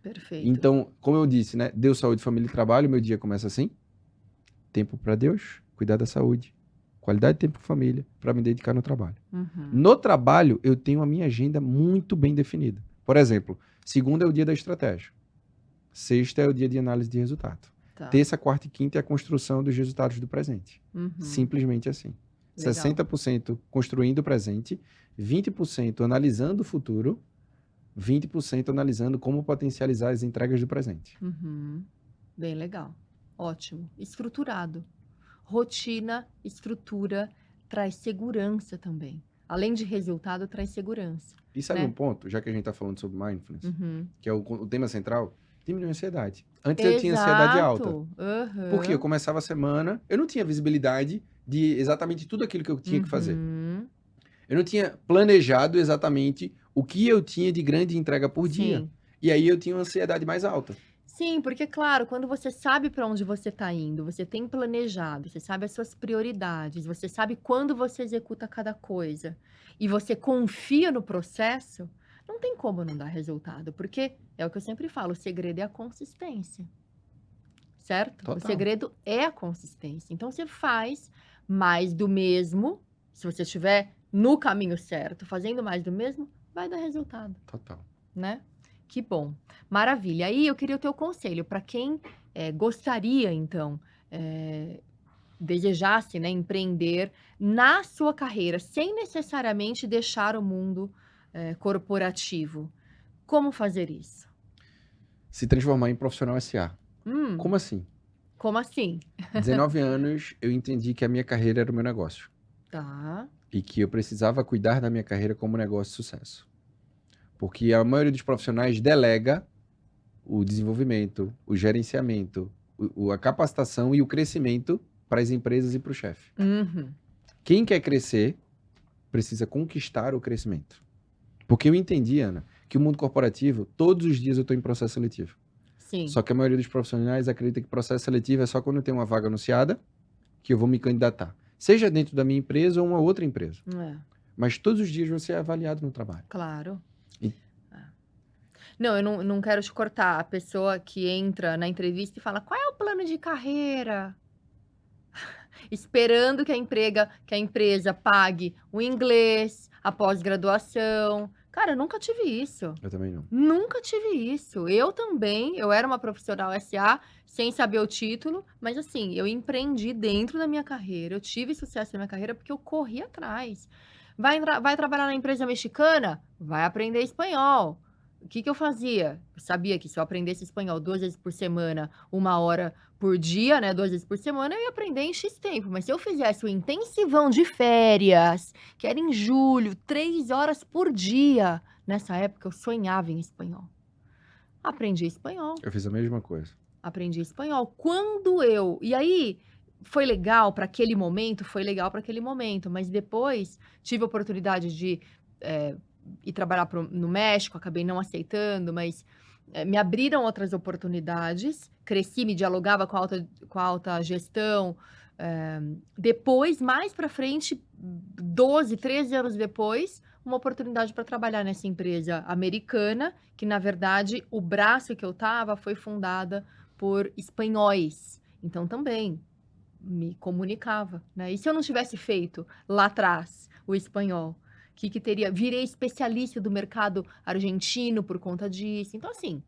Perfeito. Então, como eu disse, né? Deus, saúde, família e trabalho, meu dia começa assim. Tempo para Deus, cuidar da saúde. Qualidade de tempo com família, para me dedicar no trabalho. Uhum. No trabalho, eu tenho a minha agenda muito bem definida. Por exemplo, segunda é o dia da estratégia. Sexta é o dia de análise de resultado. Tá. Terça, quarta e quinta é a construção dos resultados do presente. Uhum. Simplesmente assim. Legal. 60% construindo o presente, 20% analisando o futuro, 20% analisando como potencializar as entregas do presente. Uhum. Bem legal. Ótimo. Estruturado. Rotina, estrutura, traz segurança também. Além de resultado, traz segurança. E sabe Né? um ponto, já que a gente está falando sobre mindfulness, Uhum. que é o tema central, diminui a ansiedade. Antes eu tinha ansiedade alta. Exato. Uhum. Porque eu começava a semana, eu não tinha visibilidade de exatamente tudo aquilo que eu tinha que fazer. Uhum. Eu não tinha planejado exatamente o que eu tinha de grande entrega por dia. Sim. E aí eu tinha uma ansiedade mais alta. Sim, porque, claro, quando você sabe para onde você está indo, você tem planejado, você sabe as suas prioridades, você sabe quando você executa cada coisa e você confia no processo, não tem como não dar resultado, porque é o que eu sempre falo, o segredo é a consistência. Certo? Total. O segredo é a consistência. Então, você faz mais do mesmo, se você estiver no caminho certo, fazendo mais do mesmo, vai dar resultado. Total. Né? Que bom. Maravilha. Aí eu queria o teu conselho para quem gostaria, então, desejasse, né, empreender na sua carreira, sem necessariamente deixar o mundo corporativo. Como fazer isso? Se transformar em profissional SA. Como assim? Como assim? 19 anos, eu entendi que a minha carreira era o meu negócio. Tá. E que eu precisava cuidar da minha carreira como negócio de sucesso. Porque a maioria dos profissionais delega o desenvolvimento, o gerenciamento, a capacitação e o crescimento para as empresas e para o chefe. Uhum. Quem quer crescer precisa conquistar o crescimento. Porque eu entendi, Ana, que o mundo corporativo, todos os dias eu estou em processo seletivo. Sim. Só que a maioria dos profissionais acredita que processo seletivo é só quando tem uma vaga anunciada que eu vou me candidatar. Seja dentro da minha empresa ou uma outra empresa. Mas todos os dias você é avaliado no trabalho. Claro. E- Não, eu não quero te cortar. A pessoa que entra na entrevista e fala, qual é o plano de carreira? Esperando que a empresa pague o inglês, a pós-graduação. Cara, eu nunca tive isso. Eu também não. Nunca tive isso. Eu também, eu era uma profissional SA, sem saber o título, mas assim, eu empreendi dentro da minha carreira, eu tive sucesso na minha carreira porque eu corri atrás. Vai trabalhar na empresa mexicana? Vai aprender espanhol. O que eu fazia? Eu sabia que se eu aprendesse espanhol 2 vezes por semana, 1 hora por dia, né, 2 vezes por semana, eu ia aprender em X tempo. Mas se eu fizesse o intensivão de férias, que era em julho, 3 horas por dia, nessa época eu sonhava em espanhol. Aprendi espanhol. Eu fiz a mesma coisa. Aprendi espanhol. E aí, foi legal para aquele momento, mas depois tive a oportunidade de ir trabalhar no México, acabei não aceitando, mas me abriram outras oportunidades, cresci, me dialogava com a alta gestão. Depois, mais para frente, 12, 13 anos depois, uma oportunidade para trabalhar nessa empresa americana, que na verdade o braço que eu estava foi fundada por espanhóis. Então também me comunicava, né? E se eu não tivesse feito lá atrás o espanhol, que teria? Virei especialista do mercado argentino por conta disso. Então, assim,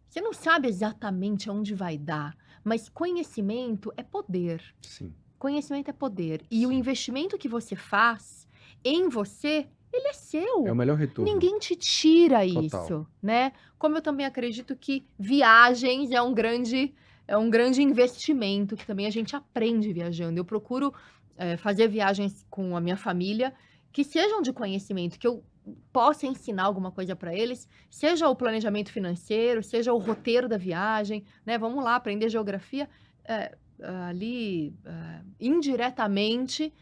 você não sabe exatamente aonde vai dar, mas conhecimento é poder. Sim. Conhecimento é poder. E o Sim. investimento que você faz em você, ele é seu. É o melhor retorno. Ninguém te tira Total. isso, né? Como eu também acredito que viagens é um grande investimento, que também a gente aprende viajando. Eu procuro fazer viagens com a minha família que sejam de conhecimento, que eu possa ensinar alguma coisa para eles, seja o planejamento financeiro, seja o roteiro da viagem, né? Vamos lá, aprender geografia. Ali, indiretamente,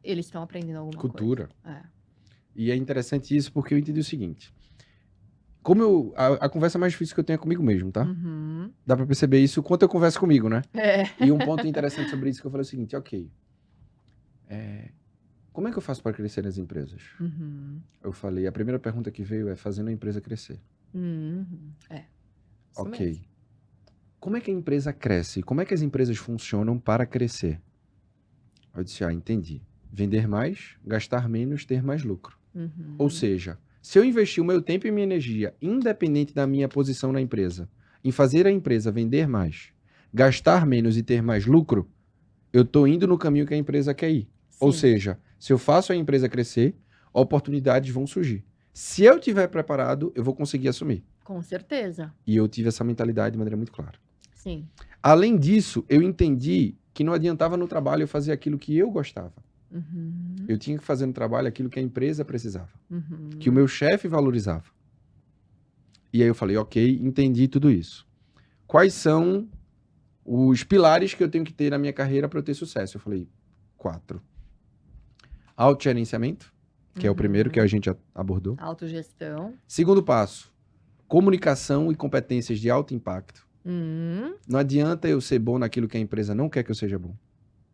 eles estão aprendendo alguma Cultura. coisa. E é interessante isso porque eu entendi o seguinte. Como a conversa mais difícil que eu tenho é comigo mesmo, tá? Uhum. Dá pra perceber isso o quanto eu converso comigo, né? É. E um ponto interessante sobre isso que eu falei é o seguinte, ok. Como é que eu faço para crescer nas empresas? Uhum. Eu falei, a primeira pergunta que veio é fazendo a empresa crescer. Uhum. Isso Ok. mesmo. Como é que a empresa cresce? Como é que as empresas funcionam para crescer? Eu disse, entendi. Vender mais, gastar menos, ter mais lucro. Uhum. Ou seja, se eu investir o meu tempo e minha energia, independente da minha posição na empresa, em fazer a empresa vender mais, gastar menos e ter mais lucro, eu estou indo no caminho que a empresa quer ir. Ou Sim. seja, se eu faço a empresa crescer, oportunidades vão surgir. Se eu estiver preparado, eu vou conseguir assumir. Com certeza. E eu tive essa mentalidade de maneira muito clara. Sim. Além disso, eu entendi que não adiantava no trabalho eu fazer aquilo que eu gostava. Uhum. Eu tinha que fazer no trabalho aquilo que a empresa precisava. Uhum. Que o meu chefe valorizava. E aí eu falei, ok, entendi tudo isso. Quais são os pilares que eu tenho que ter na minha carreira para eu ter sucesso? Eu falei, 4. Autogerenciamento, que é o primeiro que a gente abordou. Autogestão. Segundo passo, comunicação e competências de alto impacto. Uhum. Não adianta eu ser bom naquilo que a empresa não quer que eu seja bom.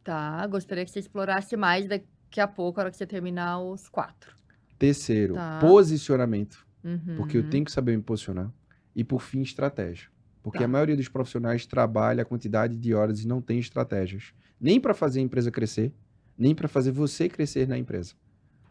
Tá, gostaria que você explorasse mais daqui a pouco, na hora que você terminar os 4. Terceiro, Tá. posicionamento, Uhum. porque eu tenho que saber me posicionar. E por fim, estratégia. Porque Tá. a maioria dos profissionais trabalha a quantidade de horas e não tem estratégias. Nem para fazer a empresa crescer, nem para fazer você crescer na empresa.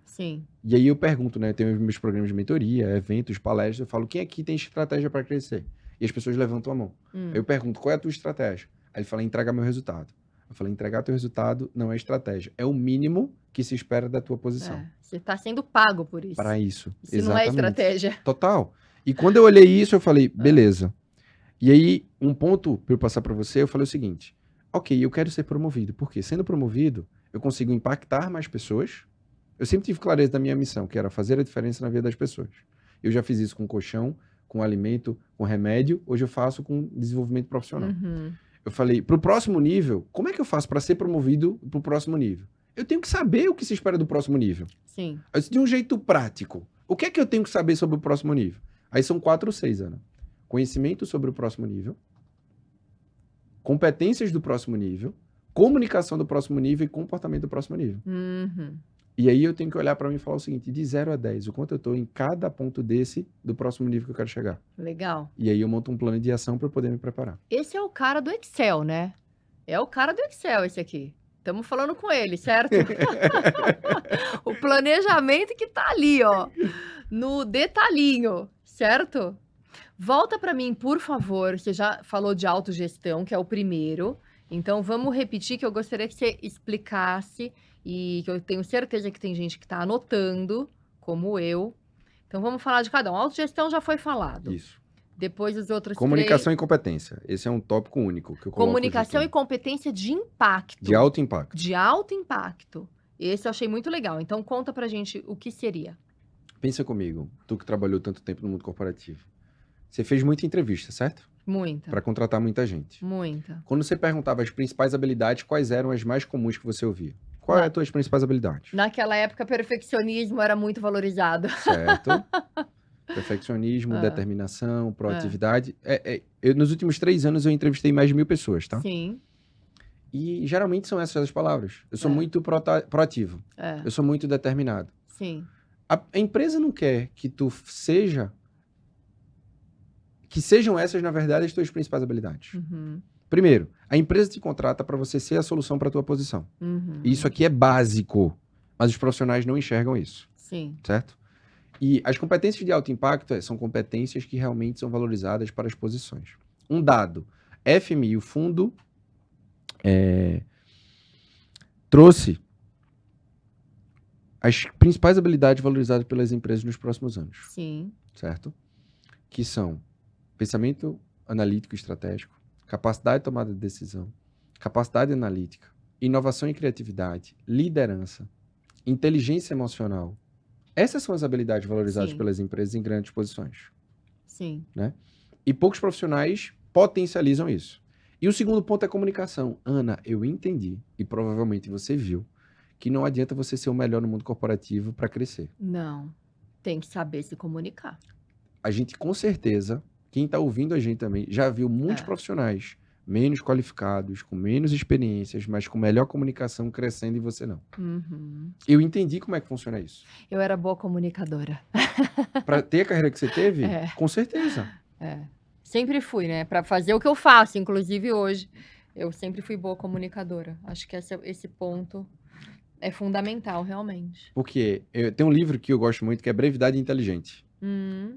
Sim. E aí eu pergunto, né? Eu tenho meus programas de mentoria, eventos, palestras, eu falo, quem aqui tem estratégia para crescer? E as pessoas levantam a mão. Aí eu pergunto, qual é a tua estratégia? Aí ele fala, entregar meu resultado. Eu falei, entregar teu resultado não é estratégia. É o mínimo que se espera da tua posição. Você está sendo pago por isso. Para isso. Isso não é estratégia. Total. E quando eu olhei isso, eu falei, beleza. E aí, um ponto para eu passar para você, eu falei o seguinte, ok, eu quero ser promovido. Por quê? Sendo promovido, eu consigo impactar mais pessoas. Eu sempre tive clareza da minha missão, que era fazer a diferença na vida das pessoas. Eu já fiz isso com colchão, com alimento, com remédio. Hoje eu faço com desenvolvimento profissional. Uhum. Eu falei, para o próximo nível, como é que eu faço para ser promovido para o próximo nível? Eu tenho que saber o que se espera do próximo nível. Sim. De um jeito prático. O que é que eu tenho que saber sobre o próximo nível? Aí são 4 ou 6, Ana. Conhecimento sobre o próximo nível, competências do próximo nível, comunicação do próximo nível e comportamento do próximo nível. Uhum. E aí eu tenho que olhar para mim e falar o seguinte, de 0 a 10, o quanto eu estou em cada ponto desse do próximo nível que eu quero chegar. Legal. E aí eu monto um plano de ação para poder me preparar. Esse é o cara do Excel, né? É o cara do Excel esse aqui. Estamos falando com ele, certo? O planejamento que tá ali, ó, no detalhinho, certo? Volta para mim, por favor. Você já falou de autogestão, que é o primeiro. Então, vamos repetir que eu gostaria que você explicasse e que eu tenho certeza que tem gente que está anotando, como eu. Então, vamos falar de cada um. Autogestão já foi falado. Isso. Depois os outros Comunicação e competência. Esse é um tópico único que eu coloco. Comunicação e competência de impacto. De alto impacto. De alto impacto. Esse eu achei muito legal. Então, conta pra gente o que seria. Pensa comigo, tu que trabalhou tanto tempo no mundo corporativo. Você fez muita entrevista, certo? Muita. Para contratar muita gente. Muita. Quando você perguntava as principais habilidades, quais eram as mais comuns que você ouvia? Quais eram as tuas principais habilidades? Naquela época, perfeccionismo era muito valorizado. Certo. Perfeccionismo, determinação, proatividade. Nos últimos 3 anos eu entrevistei mais de 1000 pessoas, tá? Sim. E geralmente são essas as palavras. Eu sou muito proativo. Eu sou muito determinado. Sim. A empresa não quer que tu seja... Que sejam essas, na verdade, as tuas principais habilidades. Uhum. Primeiro, a empresa te contrata para você ser a solução para a tua posição. Uhum. Isso aqui é básico, mas os profissionais não enxergam isso. Sim. Certo? E as competências de alto impacto são competências que realmente são valorizadas para as posições. Um dado, FMI, o fundo, trouxe as principais habilidades valorizadas pelas empresas nos próximos anos. Sim. Certo? Que são pensamento analítico e estratégico, capacidade de tomada de decisão, capacidade analítica, inovação e criatividade, liderança, inteligência emocional, Essas são as habilidades valorizadas Sim. pelas empresas em grandes posições. Sim. E poucos profissionais potencializam isso. E o segundo ponto é comunicação. Ana, eu entendi, e provavelmente você viu, que não adianta você ser o melhor no mundo corporativo para crescer. Não. Tem que saber se comunicar. A gente, com certeza, quem está ouvindo a gente também, já viu muitos profissionais menos qualificados, com menos experiências, mas com melhor comunicação crescendo e você não. Uhum. Eu entendi como é que funciona isso. Eu era boa comunicadora. Para ter a carreira que você teve, É. com certeza. Sempre fui, né? Para fazer o que eu faço, inclusive hoje. Eu sempre fui boa comunicadora. Acho que esse ponto é fundamental, realmente. Porque tem um livro que eu gosto muito, que é Brevidade Inteligente.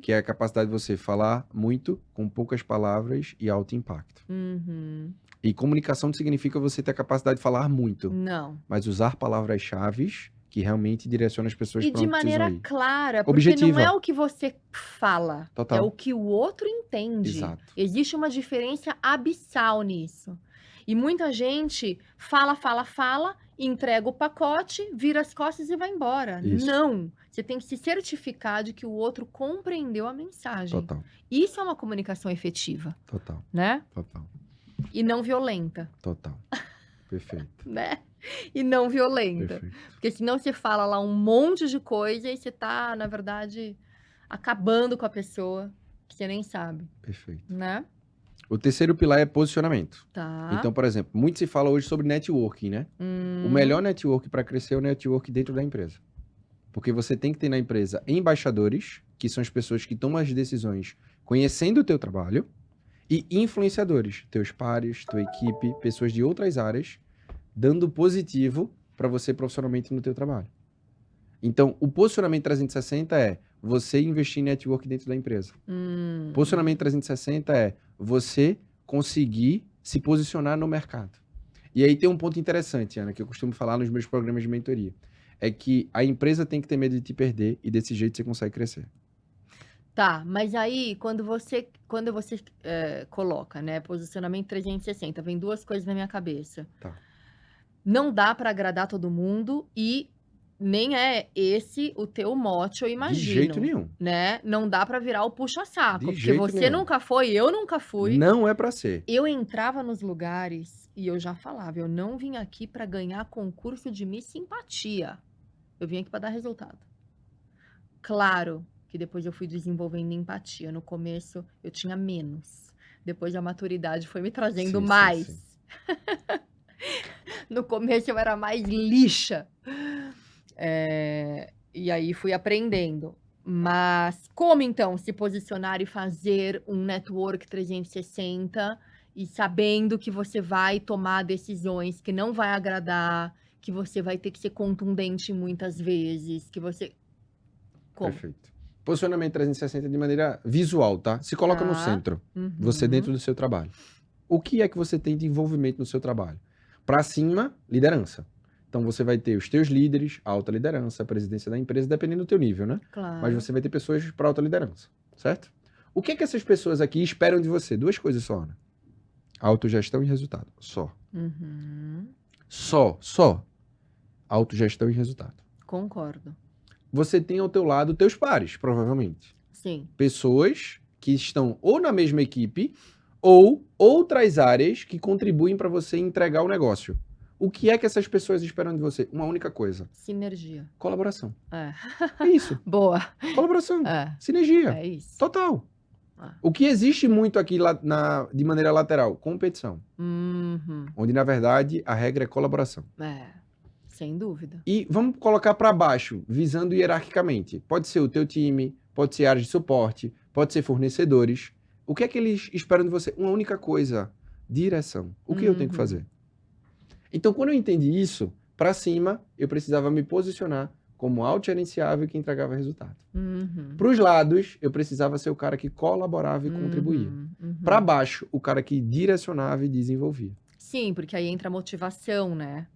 Que é a capacidade de você falar muito, com poucas palavras e alto impacto. Uhum. E comunicação não significa você ter a capacidade de falar muito, Não. mas usar palavras-chave que realmente direcionam as pessoas E para de onde precisam maneira ir. clara, porque Objetiva. não é o que você fala, é Total. o que o outro entende. Exato. Existe uma diferença abissal nisso. E muita gente fala, entrega o pacote, vira as costas e vai embora. Isso. Não! Você tem que se certificar de que o outro compreendeu a mensagem. Total. Isso é uma comunicação efetiva, Total. né? Total. E não violenta, Total. Perfeito. né? E não violenta. Perfeito. Porque senão você fala lá um monte de coisa e você tá, na verdade, acabando com a pessoa que você nem sabe, Perfeito. né? O terceiro pilar é posicionamento. Tá. Então, por exemplo, muito se fala hoje sobre networking, né? O melhor network para crescer é o network dentro da empresa. Porque você tem que ter na empresa embaixadores, que são as pessoas que tomam as decisões conhecendo o teu trabalho, e influenciadores, teus pares, tua equipe, pessoas de outras áreas, dando positivo para você profissionalmente no teu trabalho. Então, o posicionamento 360 é você investir em network dentro da empresa. Posicionamento 360 é você conseguir se posicionar no mercado. E aí tem um ponto interessante, Ana, que eu costumo falar nos meus programas de mentoria. É que a empresa tem que ter medo de te perder e desse jeito você consegue crescer. Tá, mas aí quando você coloca, né, posicionamento 360, vem duas coisas na minha cabeça. Tá. Não dá para agradar todo mundo e nem é esse o teu mote, eu imagino. De jeito nenhum. Né? Não dá para virar o puxa-saco, De porque jeito você nenhum. nunca foi, eu nunca fui. Não é para ser. Eu entrava nos lugares e eu já falava, eu não vim aqui para ganhar concurso de Miss Simpatia. Eu vim aqui para dar resultado. Claro que depois eu fui desenvolvendo empatia. No começo eu tinha menos. Depois a maturidade foi me trazendo Sim, mais. sim. No começo eu era mais lixa. E aí fui aprendendo. Mas como então se posicionar e fazer um network 360 e sabendo que você vai tomar decisões que não vai agradar, que você vai ter que ser contundente muitas vezes, que você... Como? Perfeito. Posicionamento 360 de maneira visual, tá? Se coloca no Tá. centro, Uhum. você dentro do seu trabalho. O que é que você tem de envolvimento no seu trabalho? Para cima, liderança. Então você vai ter os teus líderes, a alta liderança, a presidência da empresa, dependendo do teu nível, né? Claro. Mas você vai ter pessoas para alta liderança, certo? O que é que essas pessoas aqui esperam de você? Duas coisas só, Ana. Autogestão e resultado. Só. Uhum. Só. Autogestão e resultado. Concordo. Você tem ao teu lado teus pares, provavelmente. Sim. Pessoas que estão ou na mesma equipe ou outras áreas que contribuem para você entregar o negócio. O que é que essas pessoas esperam de você? Uma única coisa. Sinergia. Colaboração. É. É isso. Boa. Colaboração. É. Sinergia. É isso. Total. Ah. O que existe muito aqui de maneira lateral? Competição. Uhum. Onde, na verdade, a regra é colaboração. Sem dúvida. E vamos colocar para baixo, visando hierarquicamente. Pode ser o teu time, pode ser áreas de suporte, pode ser fornecedores. O que é que eles esperam de você? Uma única coisa. Direção. O que eu tenho que fazer? Então, quando eu entendi isso, para cima, eu precisava me posicionar como autogerenciável que entregava resultado. Para os lados, eu precisava ser o cara que colaborava e contribuía. Para baixo, o cara que direcionava e desenvolvia. Sim, porque aí entra a motivação, né?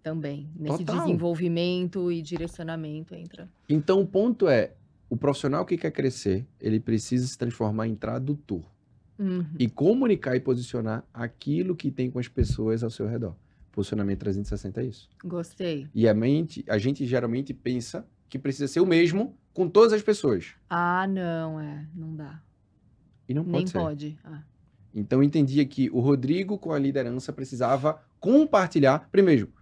Também. Nesse Total. desenvolvimento e direcionamento entra. Então, o ponto é, o profissional que quer crescer, ele precisa se transformar em tradutor. E comunicar e posicionar aquilo que tem com as pessoas ao seu redor. Posicionamento 360 é isso. Gostei. E a gente geralmente pensa que precisa ser o mesmo com todas as pessoas. Ah, não, não dá. E não Nem pode ser. pode. Então eu entendia que o Rodrigo com a liderança precisava compartilhar. Primeiro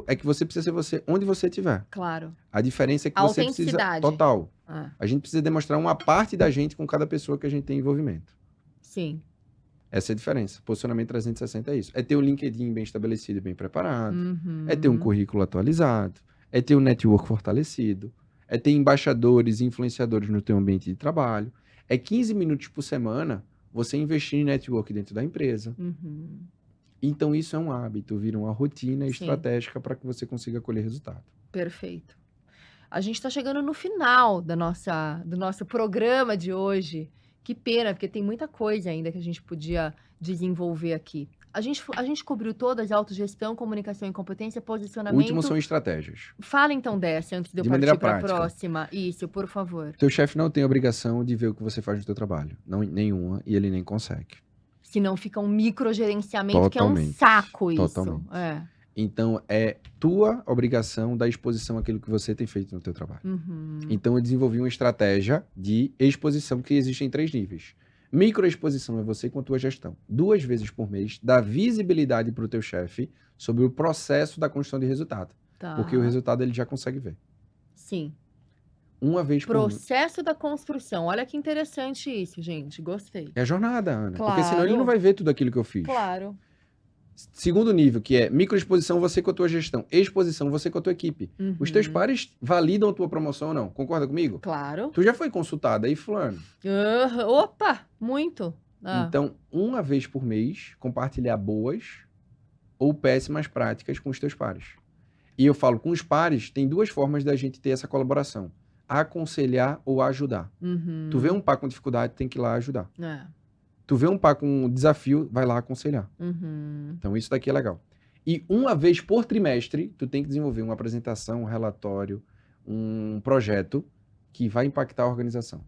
é que você precisa ser você onde você estiver. Claro. A diferença é que você precisa... Autenticidade. Total. Ah, A gente precisa demonstrar uma parte da gente com cada pessoa que a gente tem envolvimento. sim. Essa é a diferença. Posicionamento 360 é isso. É ter um LinkedIn bem estabelecido e bem preparado. Uhum. É ter um currículo atualizado. É ter um network fortalecido. É ter embaixadores e influenciadores no teu ambiente de trabalho. É 15 minutos por semana você investir em network dentro da empresa. Uhum. Então isso é um hábito, vira uma rotina Sim. estratégica para que você consiga colher resultado. Perfeito. A gente está chegando no final do nosso programa de hoje. Que pena, porque tem muita coisa ainda que a gente podia desenvolver aqui. A gente cobriu todas: autogestão, comunicação e competência, O posicionamento. último são estratégias. Fala então dessa, antes de eu De maneira partir para a prática. próxima. Isso, por favor. Teu chefe não tem obrigação de ver o que você faz no teu trabalho. Não, nenhuma, e ele nem consegue. Senão fica um microgerenciamento, que é um Totalmente. saco isso. Totalmente. É. Então, é tua obrigação dar exposição àquilo que você tem feito no teu trabalho. Uhum. Então, eu desenvolvi uma estratégia de exposição que existe em 3 níveis. Microexposição é você com a tua gestão. 2 vezes por mês, dá visibilidade para o teu chefe sobre o processo da construção de resultado. Tá. Porque o resultado ele já consegue ver. Sim. 1 vez por mês. Processo da construção. Olha que interessante isso, gente. Gostei. É a jornada, Ana. Claro. Porque senão ele não vai ver tudo aquilo que eu fiz. Claro. Segundo nível, que é microexposição, você com a tua gestão. Exposição, você com a tua equipe. Uhum. Os teus pares validam a tua promoção ou não? Concorda comigo? Claro. Tu já foi consultada aí, fulano? Opa, muito. Então, 1 vez por mês, compartilhar boas ou péssimas práticas com os teus pares. E eu falo, com os pares, tem 2 formas da gente ter essa colaboração. Aconselhar ou ajudar. Uhum. Tu vê um par com dificuldade, tem que ir lá ajudar. É. Tu vê um par com desafio, vai lá aconselhar. Uhum. Então, isso daqui é legal. E 1 vez por trimestre, tu tem que desenvolver uma apresentação, um relatório, um projeto que vai impactar a organização.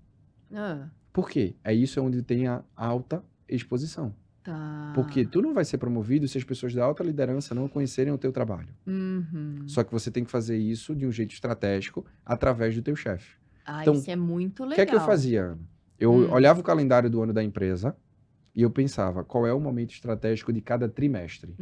Por quê? Isso é onde tem a alta exposição. Tá. Porque tu não vai ser promovido se as pessoas da alta liderança não conhecerem o teu trabalho. Uhum. Só que você tem que fazer isso de um jeito estratégico através do teu chefe. Então, isso é muito legal. O que é que eu fazia, Ana? Eu olhava o calendário do ano da empresa e eu pensava, qual é o momento estratégico de cada trimestre?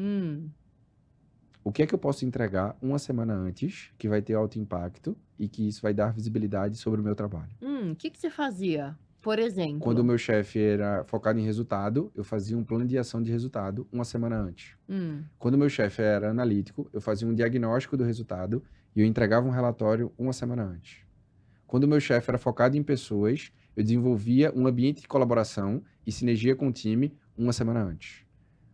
O que é que eu posso entregar 1 semana antes, que vai ter alto impacto e que isso vai dar visibilidade sobre o meu trabalho? O que você fazia, por exemplo? Quando o meu chefe era focado em resultado, eu fazia um plano de ação de resultado 1 semana antes. Quando o meu chefe era analítico, eu fazia um diagnóstico do resultado e eu entregava um relatório 1 semana antes. Quando o meu chefe era focado em pessoas, eu desenvolvia um ambiente de colaboração e sinergia com o time 1 semana antes.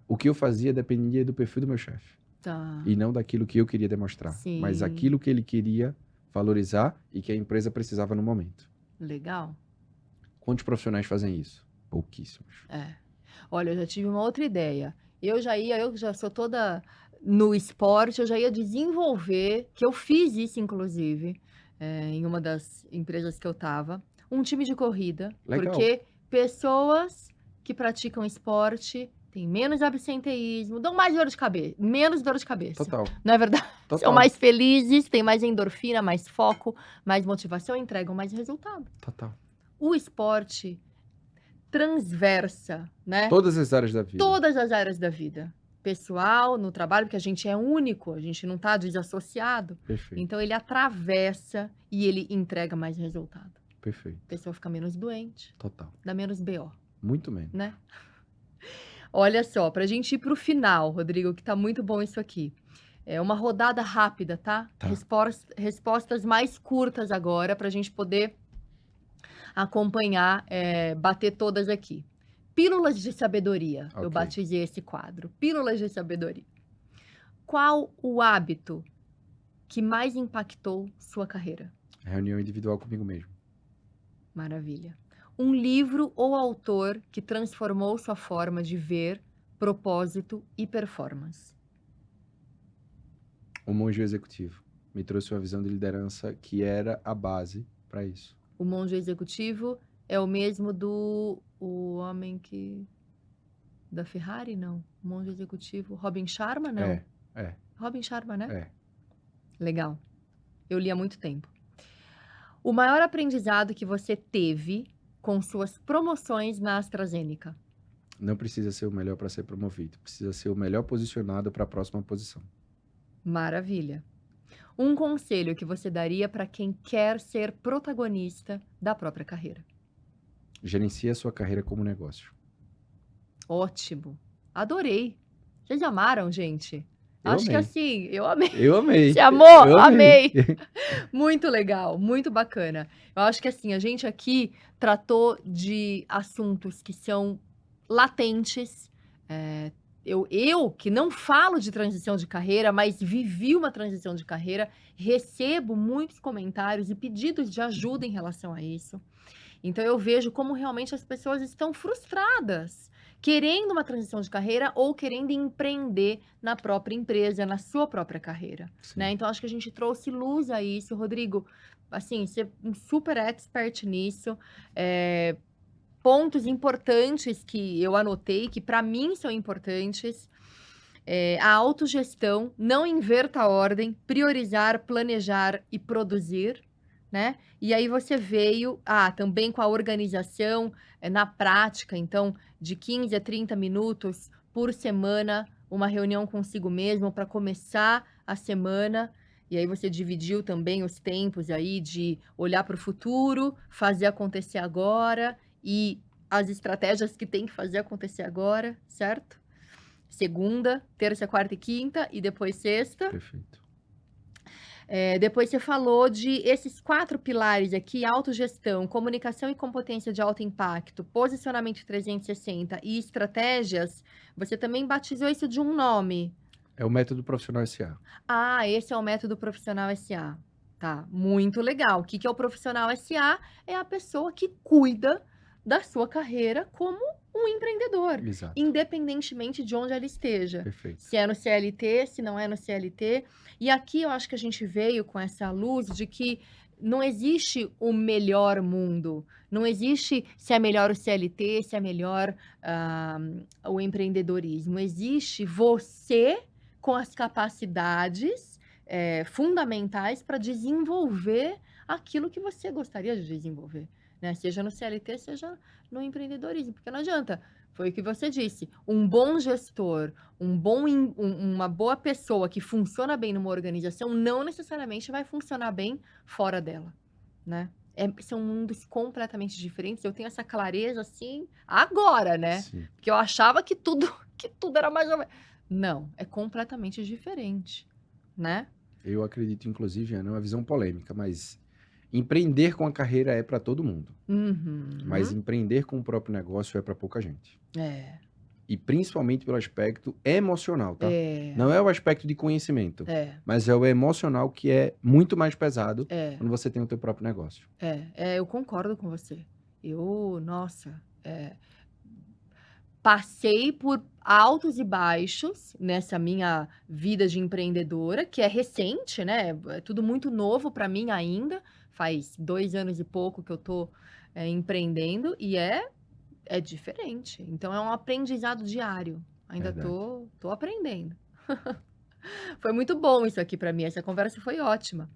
O que eu fazia dependia do perfil do meu chefe. Tá. E não daquilo que eu queria demonstrar. Sim. Mas aquilo que ele queria valorizar e que a empresa precisava no momento. Legal. Quantos profissionais fazem isso? Pouquíssimos. Olha, eu já tive uma outra ideia. Eu já sou toda no esporte, eu já ia desenvolver, que eu fiz isso, inclusive, em uma das empresas que eu estava, um time de corrida. Legal. Porque pessoas que praticam esporte têm menos absenteísmo, dão mais dor de cabeça, menos dor de cabeça. Total. Não é verdade? Total. São mais felizes, têm mais endorfina, mais foco, mais motivação, entregam mais resultado. Total. O esporte transversa, né? Todas as áreas da vida. Todas as áreas da vida. Pessoal, no trabalho, porque a gente é único, a gente não está desassociado. Perfeito. Então, ele atravessa e ele entrega mais resultado. Perfeito. A pessoa fica menos doente, Total. dá menos BO, Muito menos. né? Olha só, pra gente ir pro final, Rodrigo, que tá muito bom isso aqui. É uma rodada rápida, tá? Tá. Respostas mais curtas agora, pra gente poder acompanhar, bater todas aqui. Pílulas de sabedoria. Eu Ok. batizei esse quadro. Pílulas de sabedoria. Qual o hábito que mais impactou sua carreira? Reunião individual comigo mesmo. Maravilha. Um livro ou autor que transformou sua forma de ver, propósito e performance. O Monge Executivo me trouxe uma visão de liderança que era a base para isso. O Monge Executivo é o mesmo do o homem que... da Ferrari, não? O Monge Executivo. Robin Sharma, não? É. Robin Sharma, né? É. Legal. Eu li há muito tempo. O maior aprendizado que você teve com suas promoções na AstraZeneca? Não precisa ser o melhor para ser promovido, precisa ser o melhor posicionado para a próxima posição. Maravilha. Um conselho que você daria para quem quer ser protagonista da própria carreira? Gerencie a sua carreira como negócio. Ótimo. Adorei. Vocês amaram, gente? Eu Acho que amei. assim, eu amei. Eu amei. Você amou? Eu amei. Amei. Muito legal, muito bacana. Eu acho que assim, a gente aqui tratou de assuntos que são latentes. Eu que não falo de transição de carreira, mas vivi uma transição de carreira, recebo muitos comentários e pedidos de ajuda em relação a isso. Então eu vejo como realmente as pessoas estão frustradas, querendo uma transição de carreira ou querendo empreender na própria empresa, na sua própria carreira, Sim. né? Então acho que a gente trouxe luz a isso, Rodrigo. Assim, você é um super expert nisso. Pontos importantes que eu anotei, que para mim são importantes. A autogestão, não inverta a ordem, priorizar, planejar e produzir, né? E aí você veio, também com a organização na prática, então, de 15 a 30 minutos por semana, uma reunião consigo mesmo para começar a semana. E aí você dividiu também os tempos aí de olhar para o futuro, fazer acontecer agora e as estratégias que tem que fazer acontecer agora, certo? Segunda, terça, quarta e quinta, e depois sexta. Perfeito. Depois você falou de esses 4 pilares aqui: autogestão, comunicação e competência de alto impacto, posicionamento 360 e estratégias. Você também batizou isso de um nome. É o método profissional SA. Esse é o método profissional SA. Tá, muito legal. O que é o profissional SA? É a pessoa que cuida da sua carreira como um empreendedor, Exato. independentemente de onde ela esteja. Perfeito. Se é no CLT, se não é no CLT. E aqui eu acho que a gente veio com essa luz de que não existe o melhor mundo. Não existe se é melhor o CLT, se é melhor o empreendedorismo. Existe você com as capacidades fundamentais para desenvolver aquilo que você gostaria de desenvolver, né? Seja no CLT, seja no empreendedorismo, porque não adianta. Foi o que você disse. Um bom gestor, uma boa pessoa que funciona bem numa organização não necessariamente vai funcionar bem fora dela, né? São mundos completamente diferentes. Eu tenho essa clareza assim agora, né? Sim. Porque eu achava que tudo era mais ou menos. Não, é completamente diferente, né? Eu acredito, inclusive, Ana, é uma visão polêmica, mas empreender com a carreira é para todo mundo. Uhum. Mas empreender com o próprio negócio é para pouca gente. E principalmente pelo aspecto emocional, tá? Não é o aspecto de conhecimento, mas é o emocional que é muito mais pesado quando você tem o teu próprio negócio. Eu concordo com você. Passei por altos e baixos nessa minha vida de empreendedora, que é recente, né? É tudo muito novo para mim ainda. Faz 2 anos e pouco que eu tô empreendendo e é diferente. Então é um aprendizado diário. Ainda Verdade. tô aprendendo. Foi muito bom isso aqui para mim. Essa conversa foi ótima.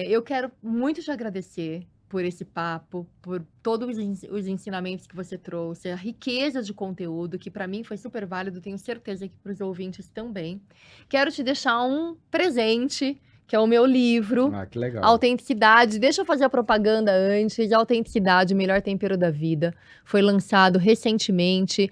Eu quero muito te agradecer por esse papo, por todos os ensinamentos que você trouxe, a riqueza de conteúdo, que para mim foi super válido, tenho certeza que para os ouvintes também. Quero te deixar um presente, que é o meu livro, Que legal. Autenticidade. Deixa eu fazer a propaganda antes. Autenticidade, o melhor tempero da vida. Foi lançado recentemente,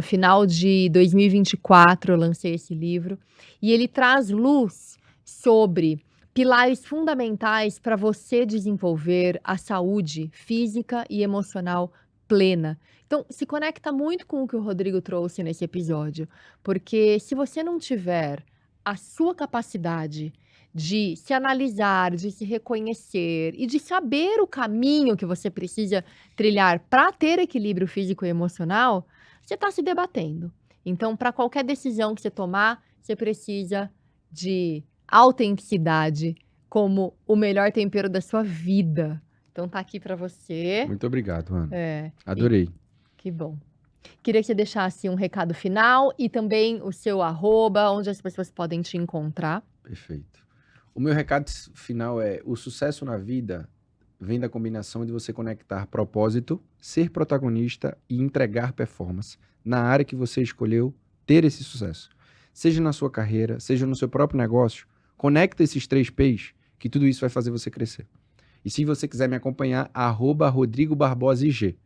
final de 2024, eu lancei esse livro. E ele traz luz sobre pilares fundamentais para você desenvolver a saúde física e emocional plena. Então, se conecta muito com o que o Rodrigo trouxe nesse episódio, porque se você não tiver a sua capacidade de se analisar, de se reconhecer e de saber o caminho que você precisa trilhar para ter equilíbrio físico e emocional, você está se debatendo. Então, para qualquer decisão que você tomar, você precisa de autenticidade como o melhor tempero da sua vida. Então tá aqui para você. Muito obrigado, Ana. Adorei. Que bom. Queria que você deixasse um recado final e também o seu @, onde as pessoas podem te encontrar. Perfeito. O meu recado final é: o sucesso na vida vem da combinação de você conectar propósito, ser protagonista e entregar performance na área que você escolheu ter esse sucesso. Seja na sua carreira, seja no seu próprio negócio, conecta esses 3 P's, que tudo isso vai fazer você crescer. E se você quiser me acompanhar, @RodrigoBarbosaIG.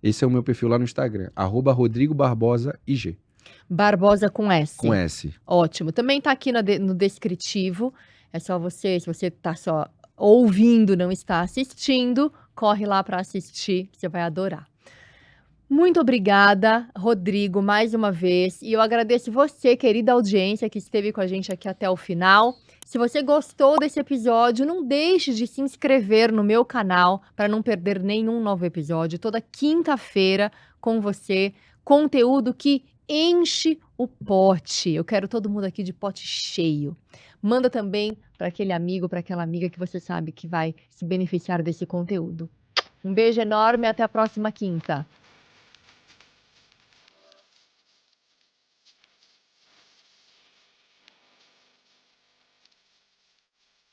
Esse é o meu perfil lá no Instagram, @RodrigoBarbosaIG, Barbosa com S. com S. Ótimo. Também tá aqui no descritivo. É só você, se você tá só ouvindo, não está assistindo, corre lá para assistir, você vai adorar. Muito obrigada, Rodrigo, mais uma vez. E eu agradeço você, querida audiência, que esteve com a gente aqui até o final. Se você gostou desse episódio, não deixe de se inscrever no meu canal para não perder nenhum novo episódio. Toda quinta-feira com você, conteúdo que enche o pote. Eu quero todo mundo aqui de pote cheio. Manda também para aquele amigo, para aquela amiga que você sabe que vai se beneficiar desse conteúdo. Um beijo enorme e até a próxima quinta.